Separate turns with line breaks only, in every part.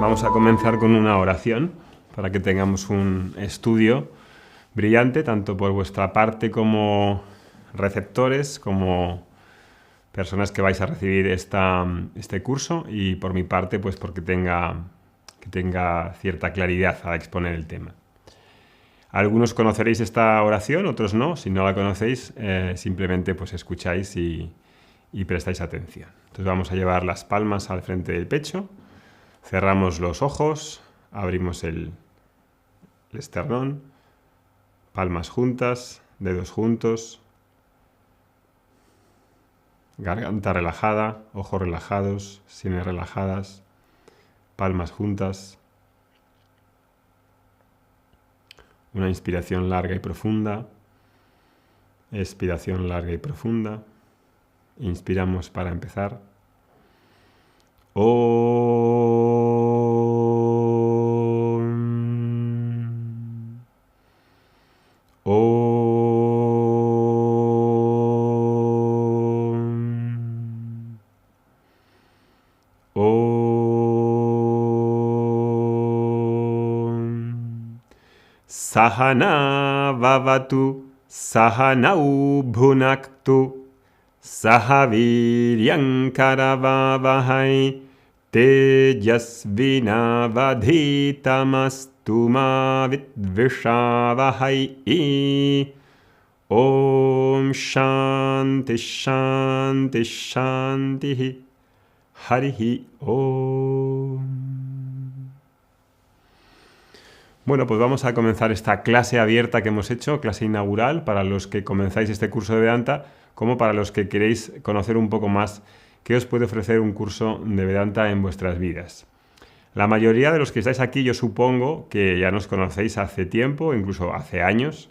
Vamos a comenzar con una oración para que tengamos un estudio brillante, tanto por vuestra parte como receptores, como personas que vais a recibir este curso, y por mi parte, pues porque tenga cierta claridad al exponer el tema. Algunos conoceréis esta oración, otros no. Si no la conocéis, simplemente pues escucháis y prestáis atención. Entonces vamos a llevar las palmas al frente del pecho, cerramos los ojos, abrimos el esternón, palmas juntas, dedos juntos, garganta relajada, ojos relajados, sienes relajadas, palmas juntas. Una inspiración larga y profunda, expiración larga y profunda. Inspiramos para empezar. Om. Om. Om. Sahana vavatu, sahanau bhunaktu, sahaviryam karavavahai, tejasvinavadhitamastu ma vidvishavahai. Om Shanti Shanti Shanti Harihi Om. Bueno, pues vamos a comenzar esta clase abierta que hemos hecho, clase inaugural, para los que comenzáis este curso de Vedanta, como para los que queréis conocer un poco más qué os puede ofrecer un curso de Vedanta en vuestras vidas. La mayoría de los que estáis aquí, yo supongo que ya nos conocéis hace tiempo, incluso hace años.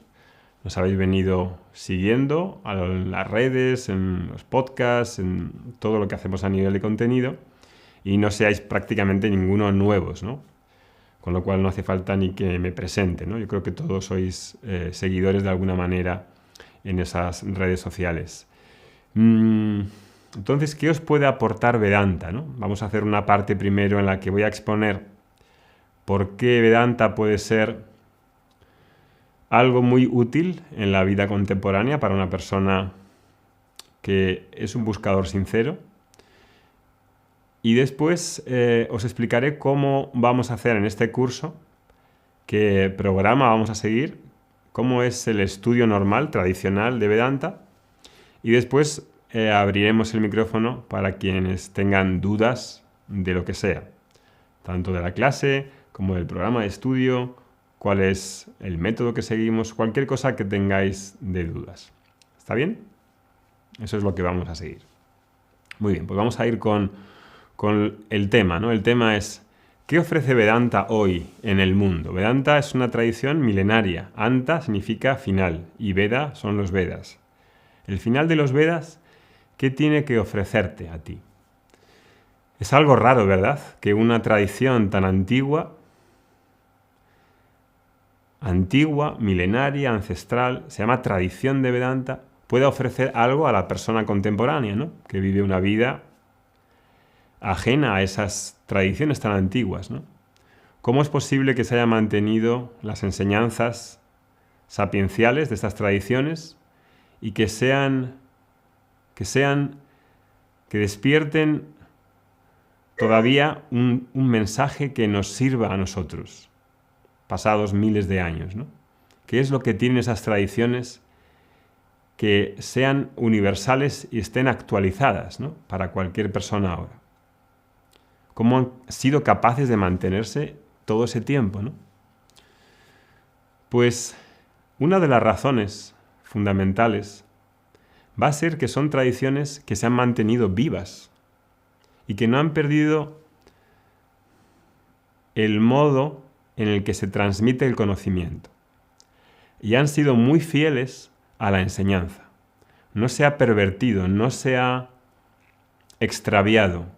Nos habéis venido siguiendo en las redes, en los podcasts, en todo lo que hacemos a nivel de contenido, y no seáis prácticamente ninguno nuevos, ¿no? Con lo cual no hace falta ni que me presente, ¿no? Yo creo que todos sois seguidores de alguna manera en esas redes sociales. Entonces, ¿qué os puede aportar Vedanta, ¿no? Vamos a hacer una parte primero en la que voy a exponer por qué Vedanta puede ser algo muy útil en la vida contemporánea para una persona que es un buscador sincero. Y después os explicaré cómo vamos a hacer en este curso, qué programa vamos a seguir, cómo es el estudio normal, tradicional de Vedanta. Y después abriremos el micrófono para quienes tengan dudas de lo que sea, tanto de la clase como del programa de estudio, cuál es el método que seguimos, cualquier cosa que tengáis de dudas. ¿Está bien? Eso es lo que vamos a seguir. Muy bien, pues vamos a ir con el tema, ¿no? El tema es, ¿qué ofrece Vedanta hoy en el mundo? Vedanta es una tradición milenaria. Anta significa final y Veda son los Vedas. El final de los Vedas, ¿qué tiene que ofrecerte a ti? Es algo raro, ¿verdad? Que una tradición tan antigua, milenaria, ancestral, se llama tradición de Vedanta, pueda ofrecer algo a la persona contemporánea, ¿no? Que vive una vida ajena a esas tradiciones tan antiguas, ¿no? ¿Cómo es posible que se haya mantenido las enseñanzas sapienciales de estas tradiciones y que despierten todavía un mensaje que nos sirva a nosotros, pasados miles de años, ¿no? ¿Qué es lo que tienen esas tradiciones que sean universales y estén actualizadas, ¿no? Para cualquier persona ahora? ¿Cómo han sido capaces de mantenerse todo ese tiempo, ¿no? Pues una de las razones fundamentales va a ser que son tradiciones que se han mantenido vivas y que no han perdido el modo en el que se transmite el conocimiento. Y han sido muy fieles a la enseñanza. No se ha pervertido, no se ha extraviado.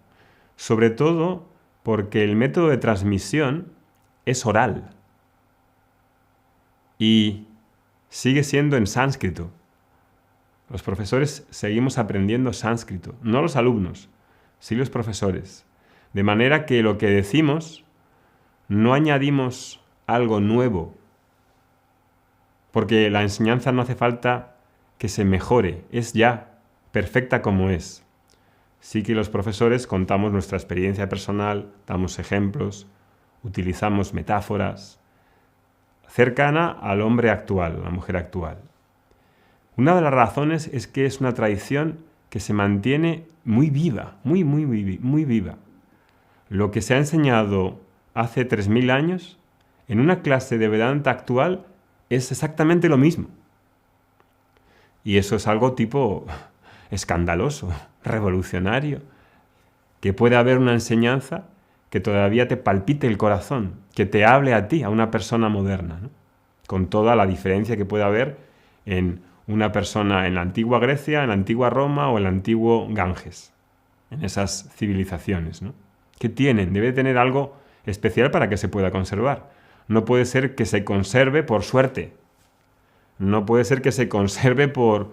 Sobre todo porque el método de transmisión es oral y sigue siendo en sánscrito. Los profesores seguimos aprendiendo sánscrito, no los alumnos, sí los profesores. De manera que lo que decimos no añadimos algo nuevo, porque la enseñanza no hace falta que se mejore, es ya perfecta como es. Sí que los profesores contamos nuestra experiencia personal, damos ejemplos, utilizamos metáforas cercana al hombre actual, a la mujer actual. Una de las razones es que es una tradición que se mantiene muy viva, muy viva. Lo que se ha enseñado hace 3000 años en una clase de Vedanta actual es exactamente lo mismo. Y eso es algo tipo escandaloso, revolucionario, que puede haber una enseñanza que todavía te palpite el corazón, que te hable a ti, a una persona moderna, ¿no? Con toda la diferencia que puede haber en una persona en la antigua Grecia, en la antigua Roma o en el antiguo Ganges, en esas civilizaciones, ¿no? ¿Qué tienen? Debe tener algo especial para que se pueda conservar. No puede ser que se conserve por suerte. No puede ser que se conserve por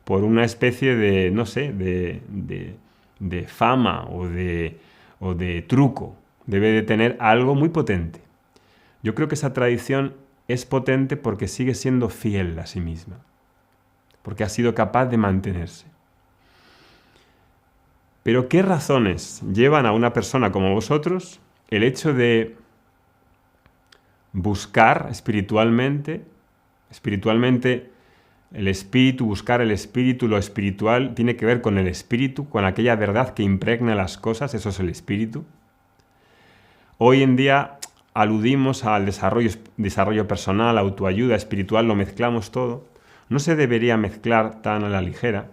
una especie de, no sé, de fama o de truco. Debe de tener algo muy potente. Yo creo que esa tradición es potente porque sigue siendo fiel a sí misma, porque ha sido capaz de mantenerse. Pero ¿qué razones llevan a una persona como vosotros el hecho de buscar espiritualmente el espíritu, buscar el espíritu, lo espiritual tiene que ver con el espíritu, con aquella verdad que impregna las cosas, eso es el espíritu? Hoy en día aludimos al desarrollo personal, autoayuda, espiritual, lo mezclamos todo. No se debería mezclar tan a la ligera.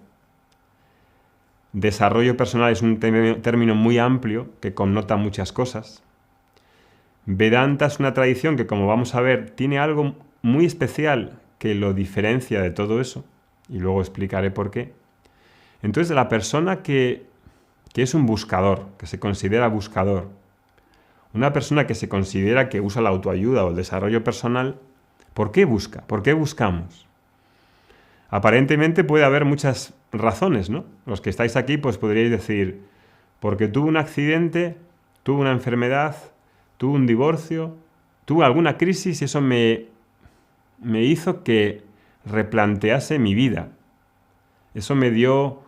Desarrollo personal es un término muy amplio que connota muchas cosas. Vedanta es una tradición que, como vamos a ver, tiene algo muy especial que lo diferencia de todo eso, y luego explicaré por qué. Entonces, la persona que es un buscador, que se considera buscador, una persona que se considera que usa la autoayuda o el desarrollo personal, ¿por qué busca? ¿Por qué buscamos? Aparentemente puede haber muchas razones, ¿no? Los que estáis aquí pues podríais decir, porque tuve un accidente, tuve una enfermedad, tuve un divorcio, tuve alguna crisis y eso me hizo que replantease mi vida. Eso me dio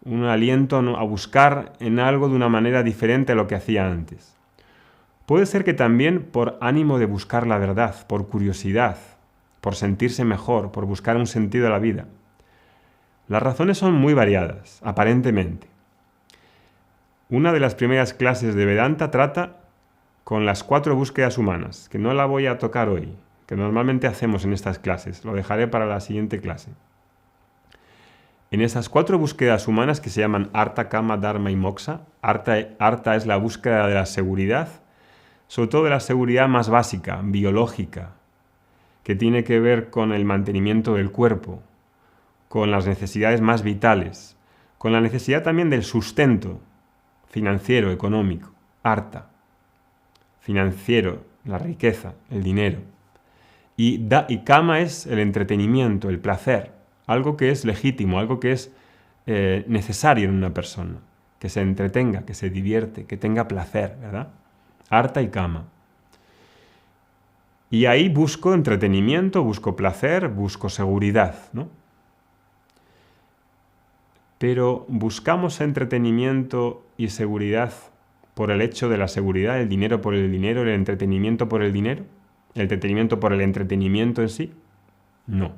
un aliento a buscar en algo de una manera diferente a lo que hacía antes. Puede ser que también por ánimo de buscar la verdad, por curiosidad, por sentirse mejor, por buscar un sentido a la vida. Las razones son muy variadas, aparentemente. Una de las primeras clases de Vedanta trata con las 4 búsquedas humanas, que no la voy a tocar hoy, que normalmente hacemos en estas clases, lo dejaré para la siguiente clase. En esas 4 búsquedas humanas que se llaman Artha, Kama, Dharma y Moksha, Artha es la búsqueda de la seguridad, sobre todo de la seguridad más básica, biológica, que tiene que ver con el mantenimiento del cuerpo, con las necesidades más vitales, con la necesidad también del sustento financiero, económico, Artha, financiero, la riqueza, el dinero. Y Kama es el entretenimiento, el placer, algo que es legítimo, algo que es necesario en una persona, que se entretenga, que se divierte, que tenga placer, ¿verdad? Artha y Kama. Y ahí busco entretenimiento, busco placer, busco seguridad, ¿no? Pero buscamos entretenimiento y seguridad por el hecho de la seguridad, el dinero por el dinero, el entretenimiento por el dinero, el entretenimiento por el entretenimiento en sí. No.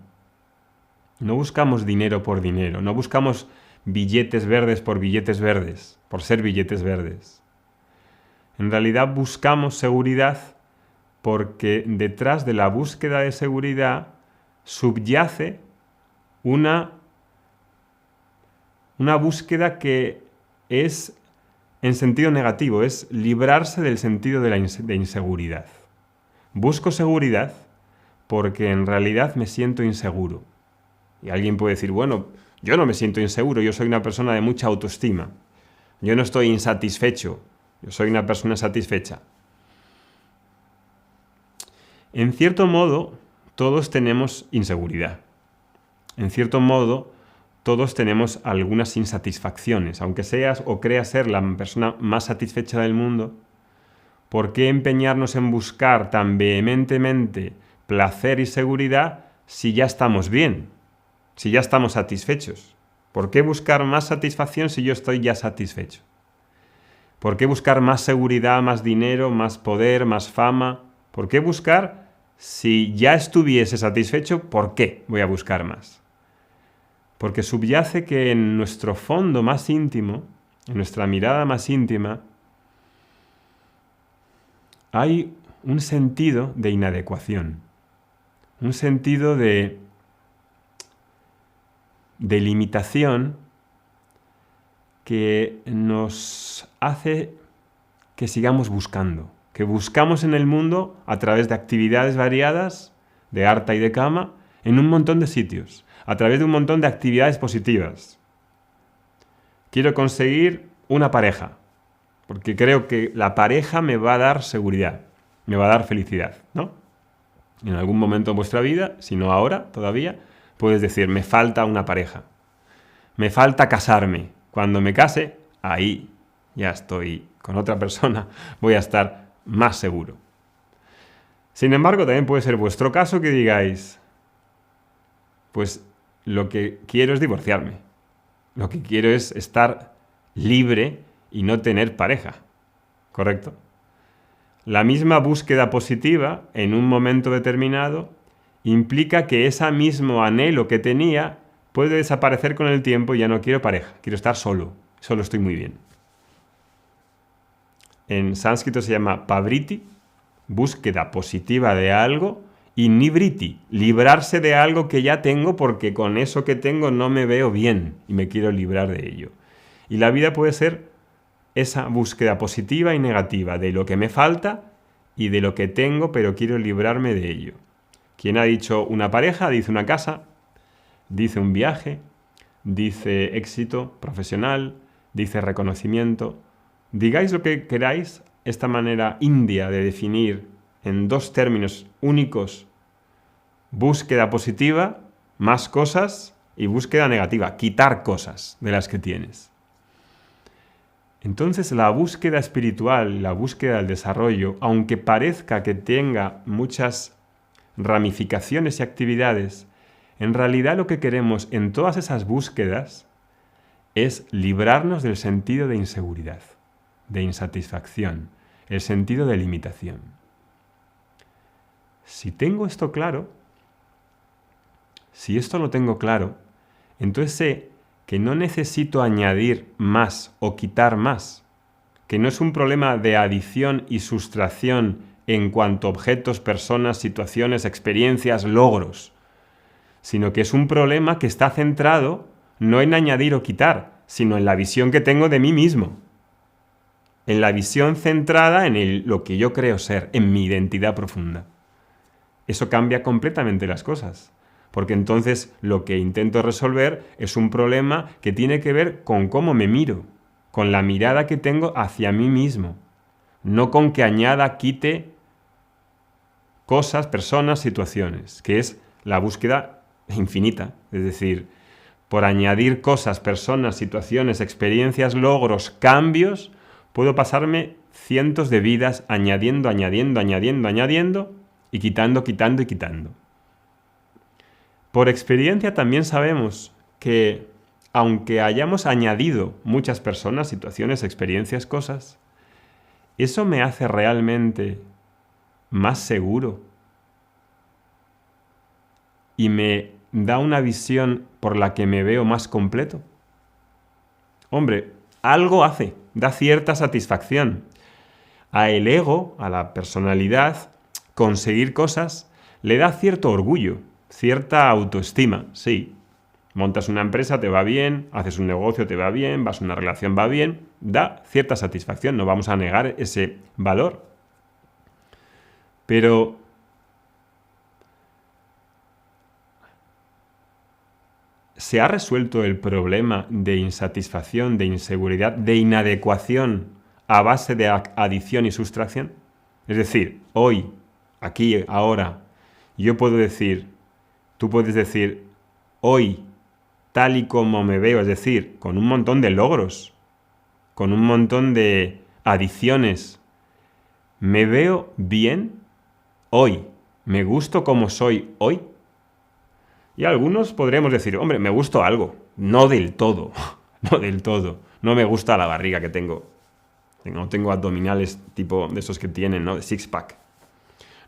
No buscamos dinero por dinero, no buscamos billetes verdes por billetes verdes, por ser billetes verdes. En realidad buscamos seguridad porque detrás de la búsqueda de seguridad subyace una búsqueda que es en sentido negativo, es librarse del sentido de inseguridad. Busco seguridad porque en realidad me siento inseguro. Y alguien puede decir, bueno, yo no me siento inseguro, yo soy una persona de mucha autoestima. Yo no estoy insatisfecho, yo soy una persona satisfecha. En cierto modo, todos tenemos inseguridad. En cierto modo, todos tenemos algunas insatisfacciones. Aunque seas o creas ser la persona más satisfecha del mundo, ¿Por qué empeñarnos en buscar tan vehementemente placer y seguridad si ya estamos bien, si ya estamos satisfechos? ¿Por qué buscar más satisfacción si yo estoy ya satisfecho? ¿Por qué buscar más seguridad, más dinero, más poder, más fama? ¿Por qué buscar si ya estuviese satisfecho? ¿Por qué voy a buscar más? Porque subyace que en nuestro fondo más íntimo, en nuestra mirada más íntima, hay un sentido de inadecuación, un sentido de limitación que nos hace que sigamos buscando, que buscamos en el mundo a través de actividades variadas, de harta y de cama, en un montón de sitios, a través de un montón de actividades positivas. Quiero conseguir una pareja, porque creo que la pareja me va a dar seguridad, me va a dar felicidad, ¿no? En algún momento en vuestra vida, si no ahora todavía, puedes decir, me falta una pareja, me falta casarme. Cuando me case, ahí ya estoy con otra persona, voy a estar más seguro. Sin embargo, también puede ser vuestro caso que digáis, pues lo que quiero es divorciarme, lo que quiero es estar libre y no tener pareja, ¿correcto? La misma búsqueda positiva en un momento determinado implica que ese mismo anhelo que tenía puede desaparecer con el tiempo y ya no quiero pareja, quiero estar solo estoy muy bien. En sánscrito se llama pavriti, búsqueda positiva de algo, y nivriti, librarse de algo que ya tengo porque con eso que tengo no me veo bien y me quiero librar de ello. Y la vida puede ser esa búsqueda positiva y negativa de lo que me falta y de lo que tengo, pero quiero librarme de ello. Quien ha dicho una pareja, dice una casa, dice un viaje, dice éxito profesional, dice reconocimiento. Digáis lo que queráis, esta manera india de definir en dos términos únicos, búsqueda positiva, más cosas, y búsqueda negativa, quitar cosas de las que tienes. Entonces la búsqueda espiritual, la búsqueda del desarrollo, aunque parezca que tenga muchas ramificaciones y actividades, en realidad lo que queremos en todas esas búsquedas es librarnos del sentido de inseguridad, de insatisfacción, el sentido de limitación. Si tengo esto claro, si esto lo tengo claro, entonces sé que no necesito añadir más o quitar más, que no es un problema de adición y sustracción en cuanto a objetos, personas, situaciones, experiencias, logros, sino que es un problema que está centrado no en añadir o quitar, sino en la visión que tengo de mí mismo, en la visión centrada en lo que yo creo ser, en mi identidad profunda. Eso cambia completamente las cosas, porque entonces lo que intento resolver es un problema que tiene que ver con cómo me miro, con la mirada que tengo hacia mí mismo, no con que añada, quite cosas, personas, situaciones, que es la búsqueda infinita, es decir, por añadir cosas, personas, situaciones, experiencias, logros, cambios, puedo pasarme cientos de vidas añadiendo, y quitando. Por experiencia también sabemos que, aunque hayamos añadido muchas personas, situaciones, experiencias, cosas, eso me hace realmente más seguro y me da una visión por la que me veo más completo. Hombre, algo hace, da cierta satisfacción. A el ego, a la personalidad, conseguir cosas le da cierto orgullo, cierta autoestima, sí. Montas una empresa, te va bien, haces un negocio, te va bien, vas a una relación, va bien, da cierta satisfacción, no vamos a negar ese valor. Pero ¿se ha resuelto el problema de insatisfacción, de inseguridad, de inadecuación a base de adición y sustracción? Es decir, hoy, aquí, ahora, yo puedo decir, tú puedes decir, hoy, tal y como me veo, es decir, con un montón de logros, con un montón de adiciones, ¿Me veo bien hoy? ¿Me gusto como soy hoy? Y algunos podremos decir, hombre, me gusto algo. No del todo. No del todo. No me gusta la barriga que tengo. No tengo abdominales tipo de esos que tienen, ¿no? De six-pack.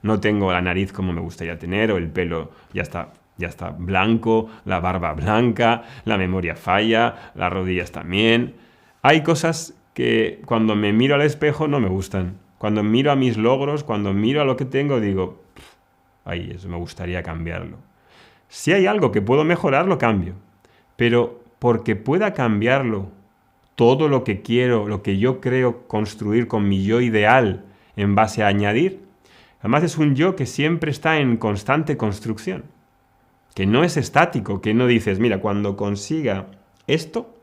No tengo la nariz como me gustaría tener, o el pelo ya está blanco, la barba blanca, la memoria falla, las rodillas también. Hay cosas que cuando me miro al espejo no me gustan. Cuando miro a mis logros, cuando miro a lo que tengo, digo, ay, eso me gustaría cambiarlo. Si hay algo que puedo mejorar, lo cambio. Pero porque pueda cambiarlo, todo lo que quiero, lo que yo creo construir con mi yo ideal en base a añadir, además es un yo que siempre está en constante construcción, que no es estático, que no dices, mira, cuando consiga esto,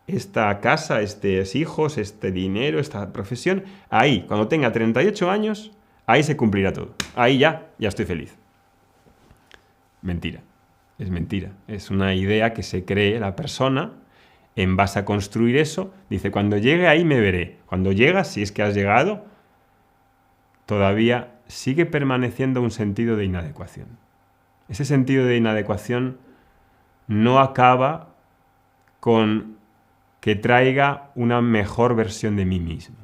esta casa, estos hijos, este dinero, esta profesión, ahí, cuando tenga 38 años, ahí se cumplirá todo. Ahí ya estoy feliz. Mentira. Es mentira. Es una idea que se cree la persona en base a construir eso. Dice, cuando llegue ahí me veré. Cuando llegas, si es que has llegado, todavía sigue permaneciendo un sentido de inadecuación. Ese sentido de inadecuación no acaba con que traiga una mejor versión de mí mismo.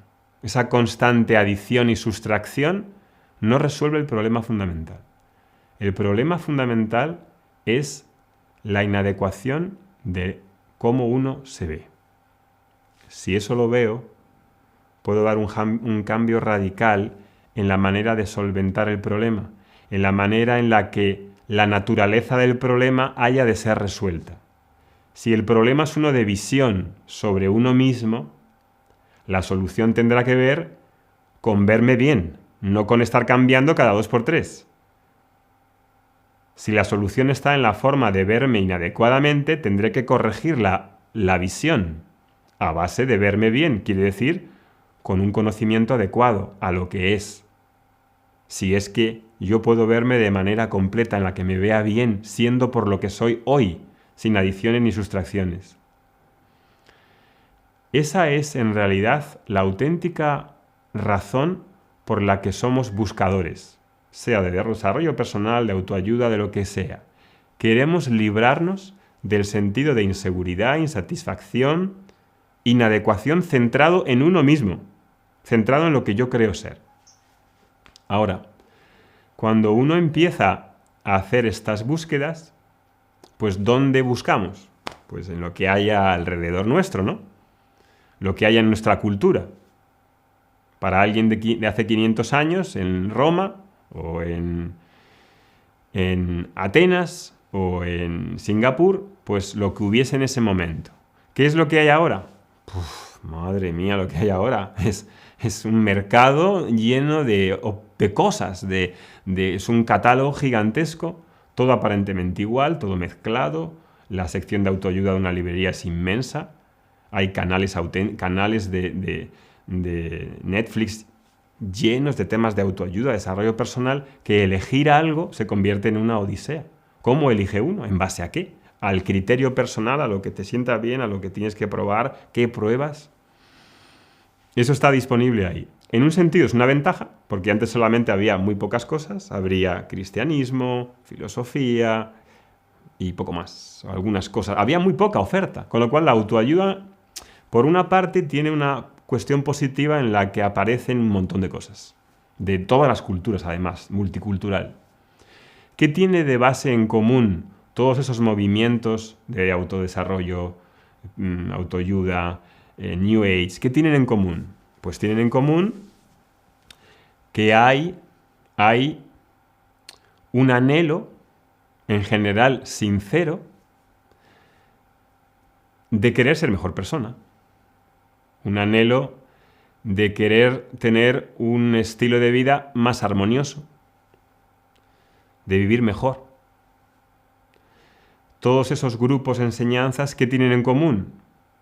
Esa constante adición y sustracción no resuelve el problema fundamental. El problema fundamental es la inadecuación de cómo uno se ve. Si eso lo veo, puedo dar un cambio radical en la manera de solventar el problema, en la manera en la que la naturaleza del problema haya de ser resuelta. Si el problema es uno de visión sobre uno mismo, la solución tendrá que ver con verme bien, no con estar cambiando cada 2x3. Si la solución está en la forma de verme inadecuadamente, tendré que corregir la visión a base de verme bien, quiere decir con un conocimiento adecuado a lo que es. Si es que yo puedo verme de manera completa en la que me vea bien, siendo por lo que soy hoy, sin adiciones ni sustracciones. Esa es en realidad la auténtica razón por la que somos buscadores, sea de desarrollo personal, de autoayuda, de lo que sea. Queremos librarnos del sentido de inseguridad, insatisfacción, inadecuación centrado en uno mismo, centrado en lo que yo creo ser. Ahora, cuando uno empieza a hacer estas búsquedas, pues ¿dónde buscamos? Pues en lo que haya alrededor nuestro, ¿no? Lo que haya en nuestra cultura. Para alguien de hace 500 años, en Roma, o en Atenas, o en Singapur, pues lo que hubiese en ese momento. ¿Qué es lo que hay ahora? Madre mía, lo que hay ahora es un mercado lleno de cosas, es un catálogo gigantesco, todo aparentemente igual, todo mezclado. La sección de autoayuda de una librería es inmensa. Hay canales de Netflix llenos de temas de autoayuda, desarrollo personal, que elegir algo se convierte en una odisea. ¿Cómo elige uno? ¿En base a qué? Al criterio personal, a lo que te sienta bien, a lo que tienes que probar, ¿qué pruebas? Eso está disponible ahí. En un sentido es una ventaja, porque antes solamente había muy pocas cosas. Habría cristianismo, filosofía y poco más, algunas cosas. Había muy poca oferta, con lo cual la autoayuda, por una parte, tiene una cuestión positiva en la que aparecen un montón de cosas, de todas las culturas además, multicultural. ¿Qué tiene de base en común todos esos movimientos de autodesarrollo, autoayuda, New Age? ¿Qué tienen en común? Pues tienen en común que hay un anhelo, en general sincero, de querer ser mejor persona. Un anhelo de querer tener un estilo de vida más armonioso, de vivir mejor. Todos esos grupos, enseñanzas, ¿qué tienen en común?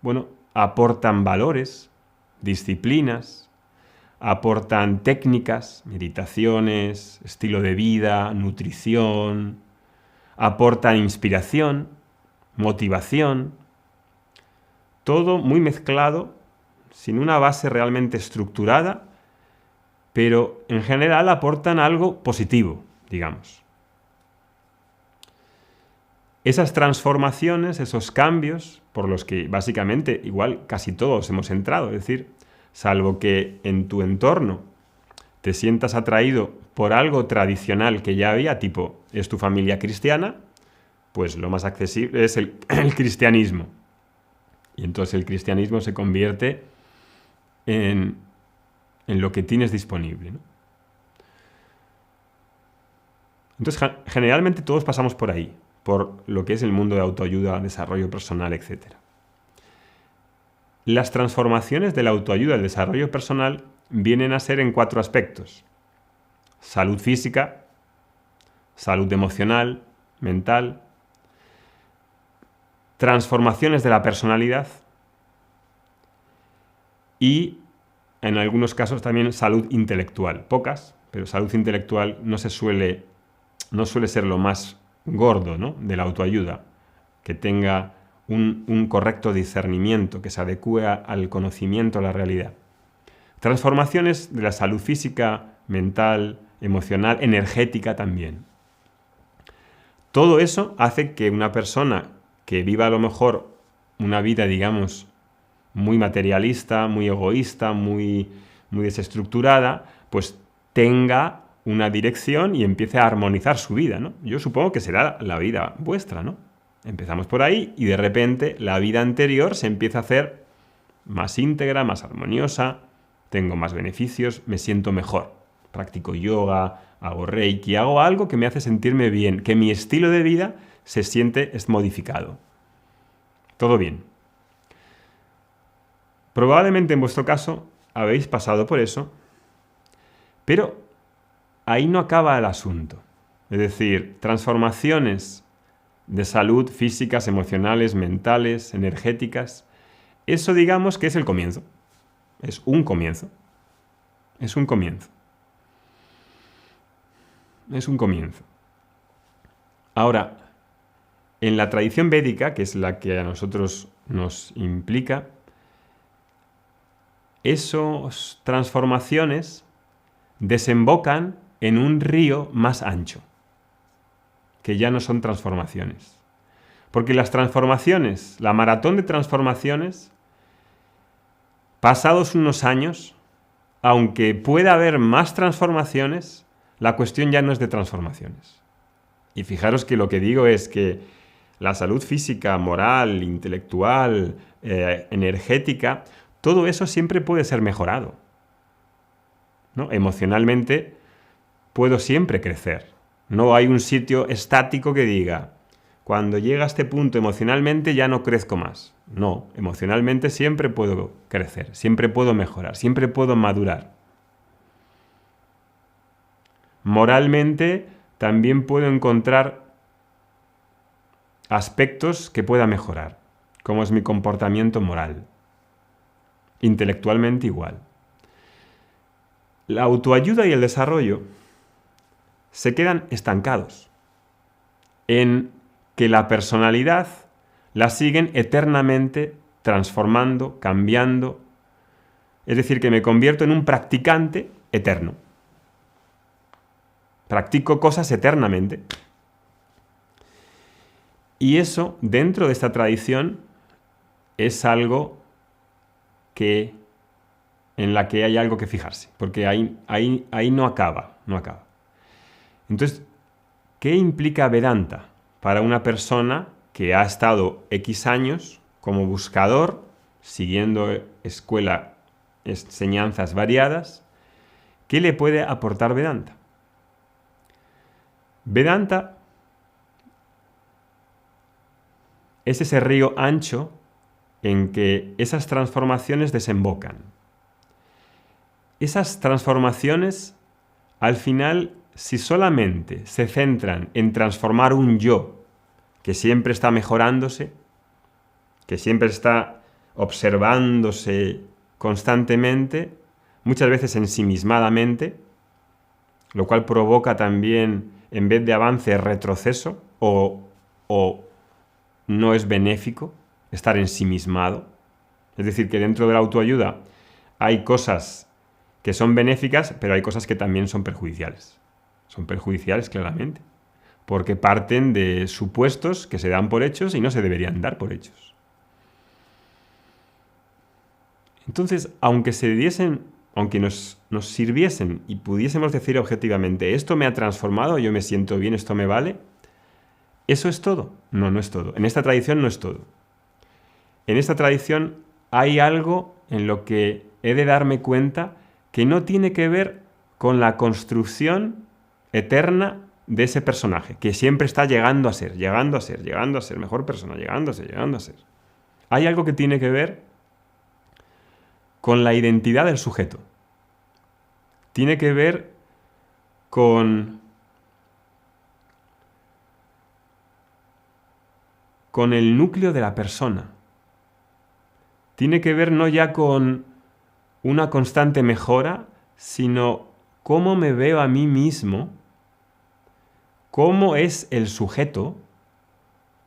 Bueno, aportan valores, disciplinas, aportan técnicas, meditaciones, estilo de vida, nutrición, aportan inspiración, motivación, todo muy mezclado, sin una base realmente estructurada, pero en general aportan algo positivo, digamos. Esas transformaciones, esos cambios, por los que básicamente igual casi todos hemos entrado, es decir, salvo que en tu entorno te sientas atraído por algo tradicional que ya había, tipo, es tu familia cristiana, pues lo más accesible es el cristianismo. Y entonces el cristianismo se convierte en lo que tienes disponible, ¿no? Entonces, generalmente todos pasamos por ahí, por lo que es el mundo de autoayuda, desarrollo personal, etc. Las transformaciones de la autoayuda, el desarrollo personal, vienen a ser en 4 aspectos: salud física, salud emocional, mental, transformaciones de la personalidad y, en algunos casos, también salud intelectual. Pocas, pero salud intelectual no suele ser lo más gordo, ¿no?, de la autoayuda, que tenga un correcto discernimiento, que se adecue al conocimiento, a la realidad. Transformaciones de la salud física, mental, emocional, energética también. Todo eso hace que una persona que viva a lo mejor una vida, digamos, muy materialista, muy egoísta, muy desestructurada, pues tenga una dirección y empiece a armonizar su vida, ¿no? Yo supongo que será la vida vuestra, ¿no? Empezamos por ahí y de repente la vida anterior se empieza a hacer más íntegra, más armoniosa, tengo más beneficios, me siento mejor. Practico yoga, hago reiki, hago algo que me hace sentirme bien, que mi estilo de vida es modificado. Todo bien. Probablemente en vuestro caso habéis pasado por eso, pero ahí no acaba el asunto. Es decir, transformaciones de salud físicas, emocionales, mentales, energéticas, eso digamos que es el comienzo. Es un comienzo. Es un comienzo. Es un comienzo. Ahora, en la tradición védica, que es la que a nosotros nos implica, esas transformaciones desembocan en un río más ancho, que ya no son transformaciones. Porque las transformaciones, la maratón de transformaciones, pasados unos años, aunque pueda haber más transformaciones, la cuestión ya no es de transformaciones. Y fijaros que lo que digo es que la salud física, moral, intelectual, energética, todo eso siempre puede ser mejorado, ¿no? Emocionalmente puedo siempre crecer. No hay un sitio estático que diga, cuando llega a este punto emocionalmente ya no crezco más. No, emocionalmente siempre puedo crecer, siempre puedo mejorar, siempre puedo madurar. Moralmente también puedo encontrar aspectos que pueda mejorar, como es mi comportamiento moral. Intelectualmente igual. La autoayuda y el desarrollo se quedan estancados en que la personalidad la siguen eternamente transformando, cambiando. Es decir, que me convierto en un practicante eterno. Practico cosas eternamente. Y eso, dentro de esta tradición, es algo en la que hay algo que fijarse, porque ahí no acaba. Entonces, ¿qué implica Vedanta para una persona que ha estado X años como buscador, siguiendo enseñanzas variadas? ¿Qué le puede aportar Vedanta? Vedanta es ese río ancho en que esas transformaciones desembocan. Esas transformaciones, al final, si solamente se centran en transformar un yo que siempre está mejorándose, que siempre está observándose constantemente, muchas veces ensimismadamente, lo cual provoca también, en vez de avance, retroceso o no es benéfico estar ensimismado. Es decir, que dentro de la autoayuda hay cosas que son benéficas, pero hay cosas que también son perjudiciales. Son perjudiciales claramente, porque parten de supuestos que se dan por hechos y no se deberían dar por hechos. Entonces, aunque nos sirviesen y pudiésemos decir objetivamente, esto me ha transformado, yo me siento bien, esto me vale, ¿eso es todo? No, no es todo. En esta tradición no es todo. En esta tradición hay algo en lo que he de darme cuenta que no tiene que ver con la construcción eterna de ese personaje, que siempre está llegando a ser mejor persona, llegando a ser. Hay algo que tiene que ver con la identidad del sujeto. Tiene que ver con el núcleo de la persona. Tiene que ver no ya con una constante mejora, sino cómo me veo a mí mismo, cómo es el sujeto,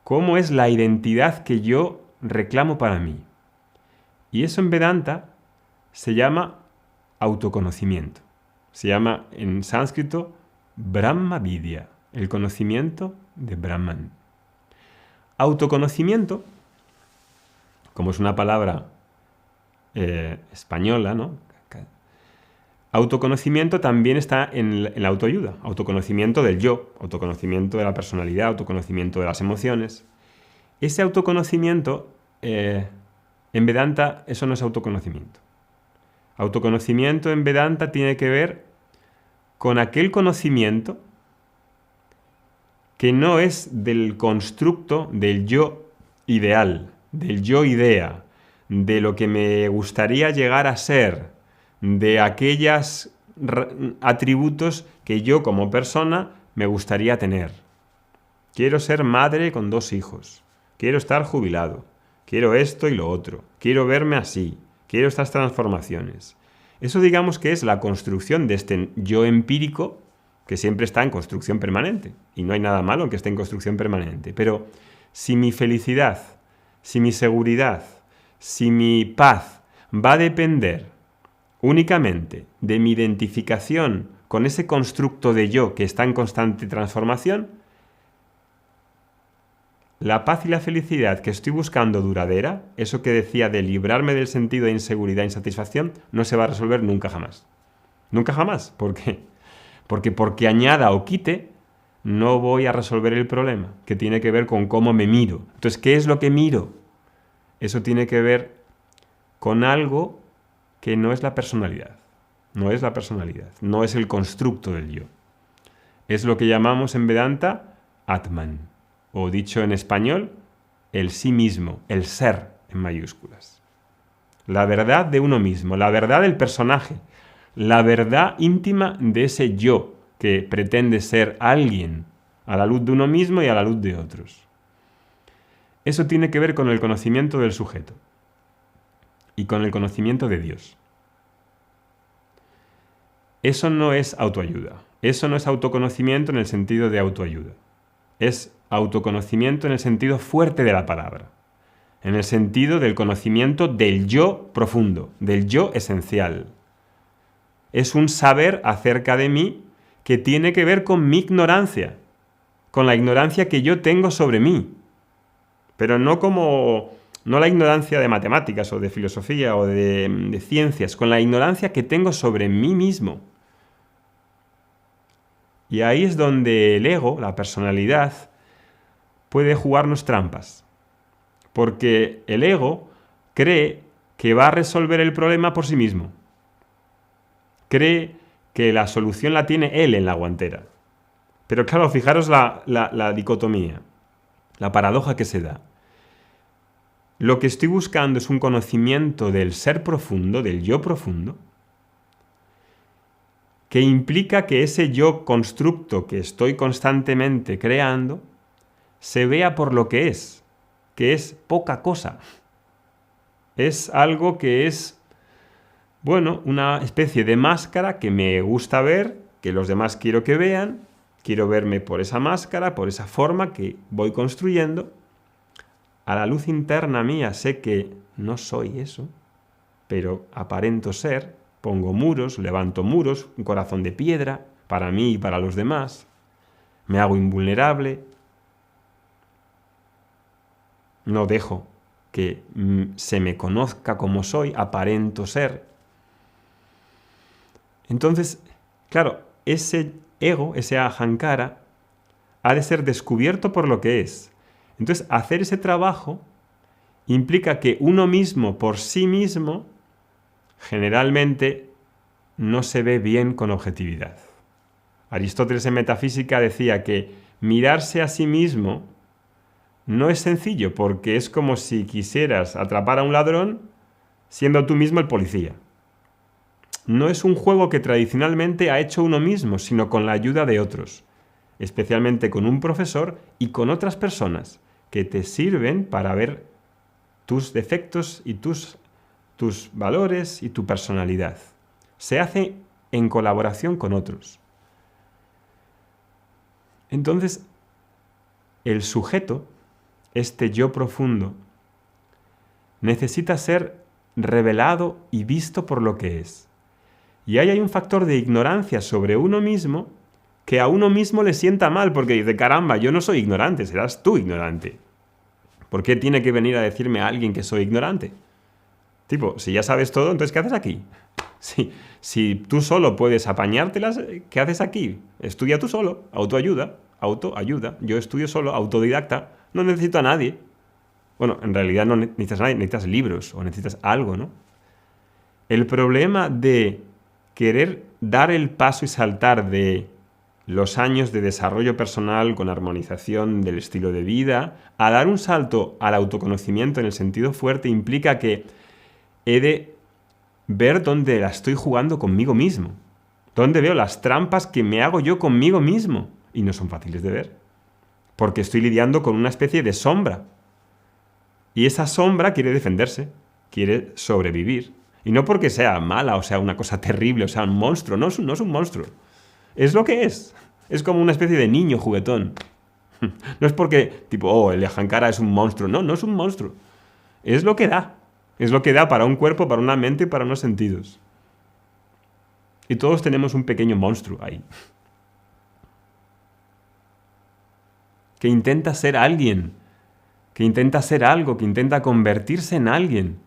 cómo es la identidad que yo reclamo para mí. Y eso en Vedanta se llama autoconocimiento. Se llama en sánscrito Brahma Vidya, el conocimiento de Brahman. Autoconocimiento, como es una palabra española, ¿no? Autoconocimiento también está en la autoayuda. Autoconocimiento del yo, autoconocimiento de la personalidad, autoconocimiento de las emociones. Ese autoconocimiento, en Vedanta, eso no es autoconocimiento. Autoconocimiento en Vedanta tiene que ver con aquel conocimiento que no es del constructo del yo ideal, del yo idea, de lo que me gustaría llegar a ser, de aquellos atributos que yo como persona me gustaría tener. Quiero ser madre con 2 hijos, quiero estar jubilado, quiero esto y lo otro, quiero verme así, quiero estas transformaciones. Eso digamos que es la construcción de este yo empírico que siempre está en construcción permanente. Y no hay nada malo en que esté en construcción permanente. Pero si mi felicidad, si mi seguridad, si mi paz va a depender únicamente de mi identificación con ese constructo de yo que está en constante transformación, la paz y la felicidad que estoy buscando duradera, eso que decía de librarme del sentido de inseguridad e insatisfacción, no se va a resolver nunca jamás. Nunca jamás. ¿Por qué? Porque añada o quite, no voy a resolver el problema, que tiene que ver con cómo me miro. Entonces, ¿qué es lo que miro? Eso tiene que ver con algo que no es la personalidad. No es la personalidad, no es el constructo del yo. Es lo que llamamos en Vedanta Atman, o dicho en español, el sí mismo, el ser en mayúsculas. La verdad de uno mismo, la verdad del personaje, la verdad íntima de ese yo que pretende ser alguien a la luz de uno mismo y a la luz de otros. Eso tiene que ver con el conocimiento del sujeto y con el conocimiento de Dios. Eso no es autoayuda. Eso no es autoconocimiento en el sentido de autoayuda. Es autoconocimiento en el sentido fuerte de la palabra. En el sentido del conocimiento del yo profundo, del yo esencial. Es un saber acerca de mí que tiene que ver con mi ignorancia, con la ignorancia que yo tengo sobre mí. Pero no la ignorancia de matemáticas o de filosofía o de ciencias, con la ignorancia que tengo sobre mí mismo. Y ahí es donde el ego, la personalidad, puede jugarnos trampas. Porque el ego cree que va a resolver el problema por sí mismo. Cree que la solución la tiene él en la guantera. Pero claro, fijaros la dicotomía, la paradoja que se da. Lo que estoy buscando es un conocimiento del ser profundo, del yo profundo, que implica que ese yo constructo que estoy constantemente creando se vea por lo que es poca cosa. Es algo que es, bueno, una especie de máscara que me gusta ver, que los demás quiero que vean, quiero verme por esa máscara, por esa forma que voy construyendo. A la luz interna mía sé que no soy eso, pero aparento ser, pongo muros, levanto muros, un corazón de piedra, para mí y para los demás. Me hago invulnerable. No dejo que se me conozca como soy, aparento ser. Entonces, claro, ese ego, ese ahankara, ha de ser descubierto por lo que es. Entonces, hacer ese trabajo implica que uno mismo, por sí mismo, generalmente no se ve bien con objetividad. Aristóteles en Metafísica decía que mirarse a sí mismo no es sencillo, porque es como si quisieras atrapar a un ladrón siendo tú mismo el policía. No es un juego que tradicionalmente ha hecho uno mismo, sino con la ayuda de otros, especialmente con un profesor y con otras personas que te sirven para ver tus defectos y tus valores y tu personalidad. Se hace en colaboración con otros. Entonces, el sujeto, este yo profundo, necesita ser revelado y visto por lo que es. Y ahí hay un factor de ignorancia sobre uno mismo que a uno mismo le sienta mal, porque dice, caramba, yo no soy ignorante, serás tú ignorante. ¿Por qué tiene que venir a decirme a alguien que soy ignorante? Tipo, si ya sabes todo, entonces ¿qué haces aquí? Si tú solo puedes apañártelas, ¿qué haces aquí? Estudia tú solo, autoayuda. Yo estudio solo, autodidacta, no necesito a nadie. Bueno, en realidad no necesitas a nadie, necesitas libros o necesitas algo, ¿no? El problema de querer dar el paso y saltar de los años de desarrollo personal con armonización del estilo de vida a dar un salto al autoconocimiento en el sentido fuerte implica que he de ver dónde la estoy jugando conmigo mismo, dónde veo las trampas que me hago yo conmigo mismo, y no son fáciles de ver, porque estoy lidiando con una especie de sombra, y esa sombra quiere defenderse, quiere sobrevivir, y no porque sea mala o sea una cosa terrible o sea un monstruo, no es un monstruo, es lo que es como una especie de niño juguetón. No es porque, tipo, el ahankara es un monstruo, no es un monstruo, es lo que da. Es lo que da para un cuerpo, para una mente y para unos sentidos. Y todos tenemos un pequeño monstruo ahí. Que intenta ser alguien. Que intenta ser algo, que intenta convertirse en alguien.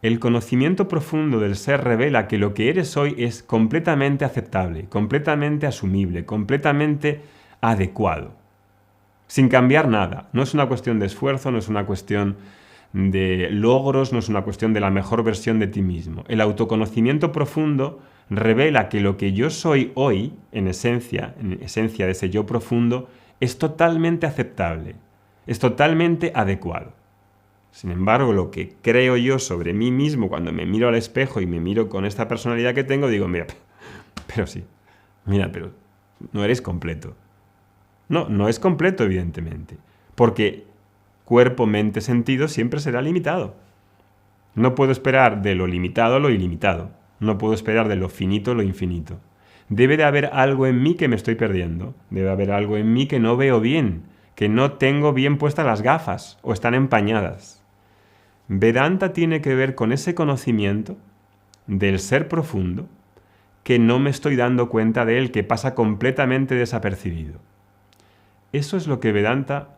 El conocimiento profundo del ser revela que lo que eres hoy es completamente aceptable, completamente asumible, completamente adecuado. Sin cambiar nada. No es una cuestión de esfuerzo, no es una cuestión de logros, no es una cuestión de la mejor versión de ti mismo. El autoconocimiento profundo revela que lo que yo soy hoy, en esencia de ese yo profundo, es totalmente aceptable, es totalmente adecuado. Sin embargo, lo que creo yo sobre mí mismo cuando me miro al espejo y me miro con esta personalidad que tengo, digo, mira, pero no eres completo. No es completo, evidentemente, porque cuerpo, mente, sentido siempre será limitado. No puedo esperar de lo limitado lo ilimitado. No puedo esperar de lo finito lo infinito. Debe de haber algo en mí que me estoy perdiendo. Debe haber algo en mí que no veo bien, que no tengo bien puestas las gafas o están empañadas. Vedanta tiene que ver con ese conocimiento del ser profundo que no me estoy dando cuenta de él, que pasa completamente desapercibido. Eso es lo que Vedanta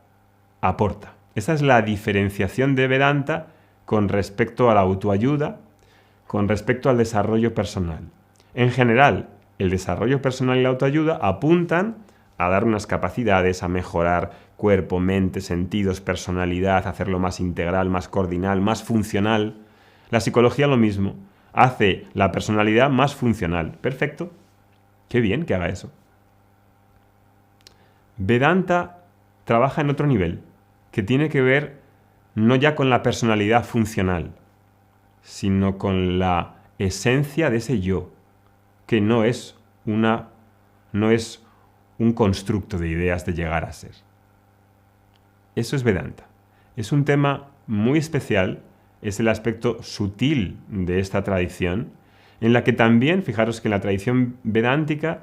aporta. Esa es la diferenciación de Vedanta con respecto a la autoayuda, con respecto al desarrollo personal. En general, el desarrollo personal y la autoayuda apuntan a dar unas capacidades, a mejorar cuerpo, mente, sentidos, personalidad, hacerlo más integral, más coordinal, más funcional. La psicología lo mismo, hace la personalidad más funcional. Perfecto, qué bien que haga eso. Vedanta trabaja en otro nivel, que tiene que ver no ya con la personalidad funcional, sino con la esencia de ese yo, que no es un constructo de ideas de llegar a ser. Eso es Vedanta. Es un tema muy especial, es el aspecto sutil de esta tradición, en la que también, fijaros que en la tradición vedántica,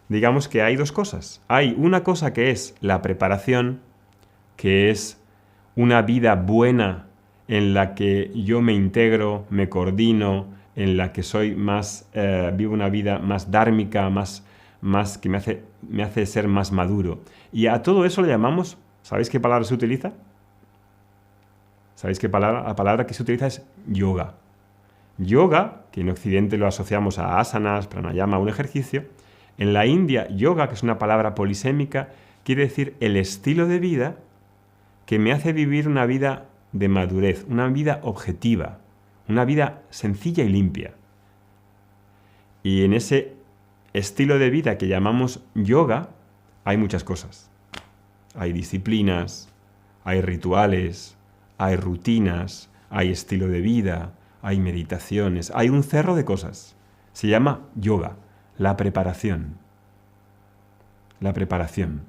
digamos que hay dos cosas. Hay una cosa que es la preparación, que es una vida buena en la que yo me integro, me coordino, en la que soy más, vivo una vida más dármica, más que me hace ser más maduro. Y a todo eso le llamamos, ¿sabéis qué palabra se utiliza? ¿Sabéis qué palabra? La palabra que se utiliza es yoga. Yoga, que en Occidente lo asociamos a asanas, pranayama, un ejercicio. En la India, yoga, que es una palabra polisémica, quiere decir el estilo de vida que me hace vivir una vida de madurez, una vida objetiva, una vida sencilla y limpia. Y en ese estilo de vida que llamamos yoga hay muchas cosas. Hay disciplinas, hay rituales, hay rutinas, hay estilo de vida, hay meditaciones, hay un cerro de cosas. Se llama yoga, la preparación. La preparación.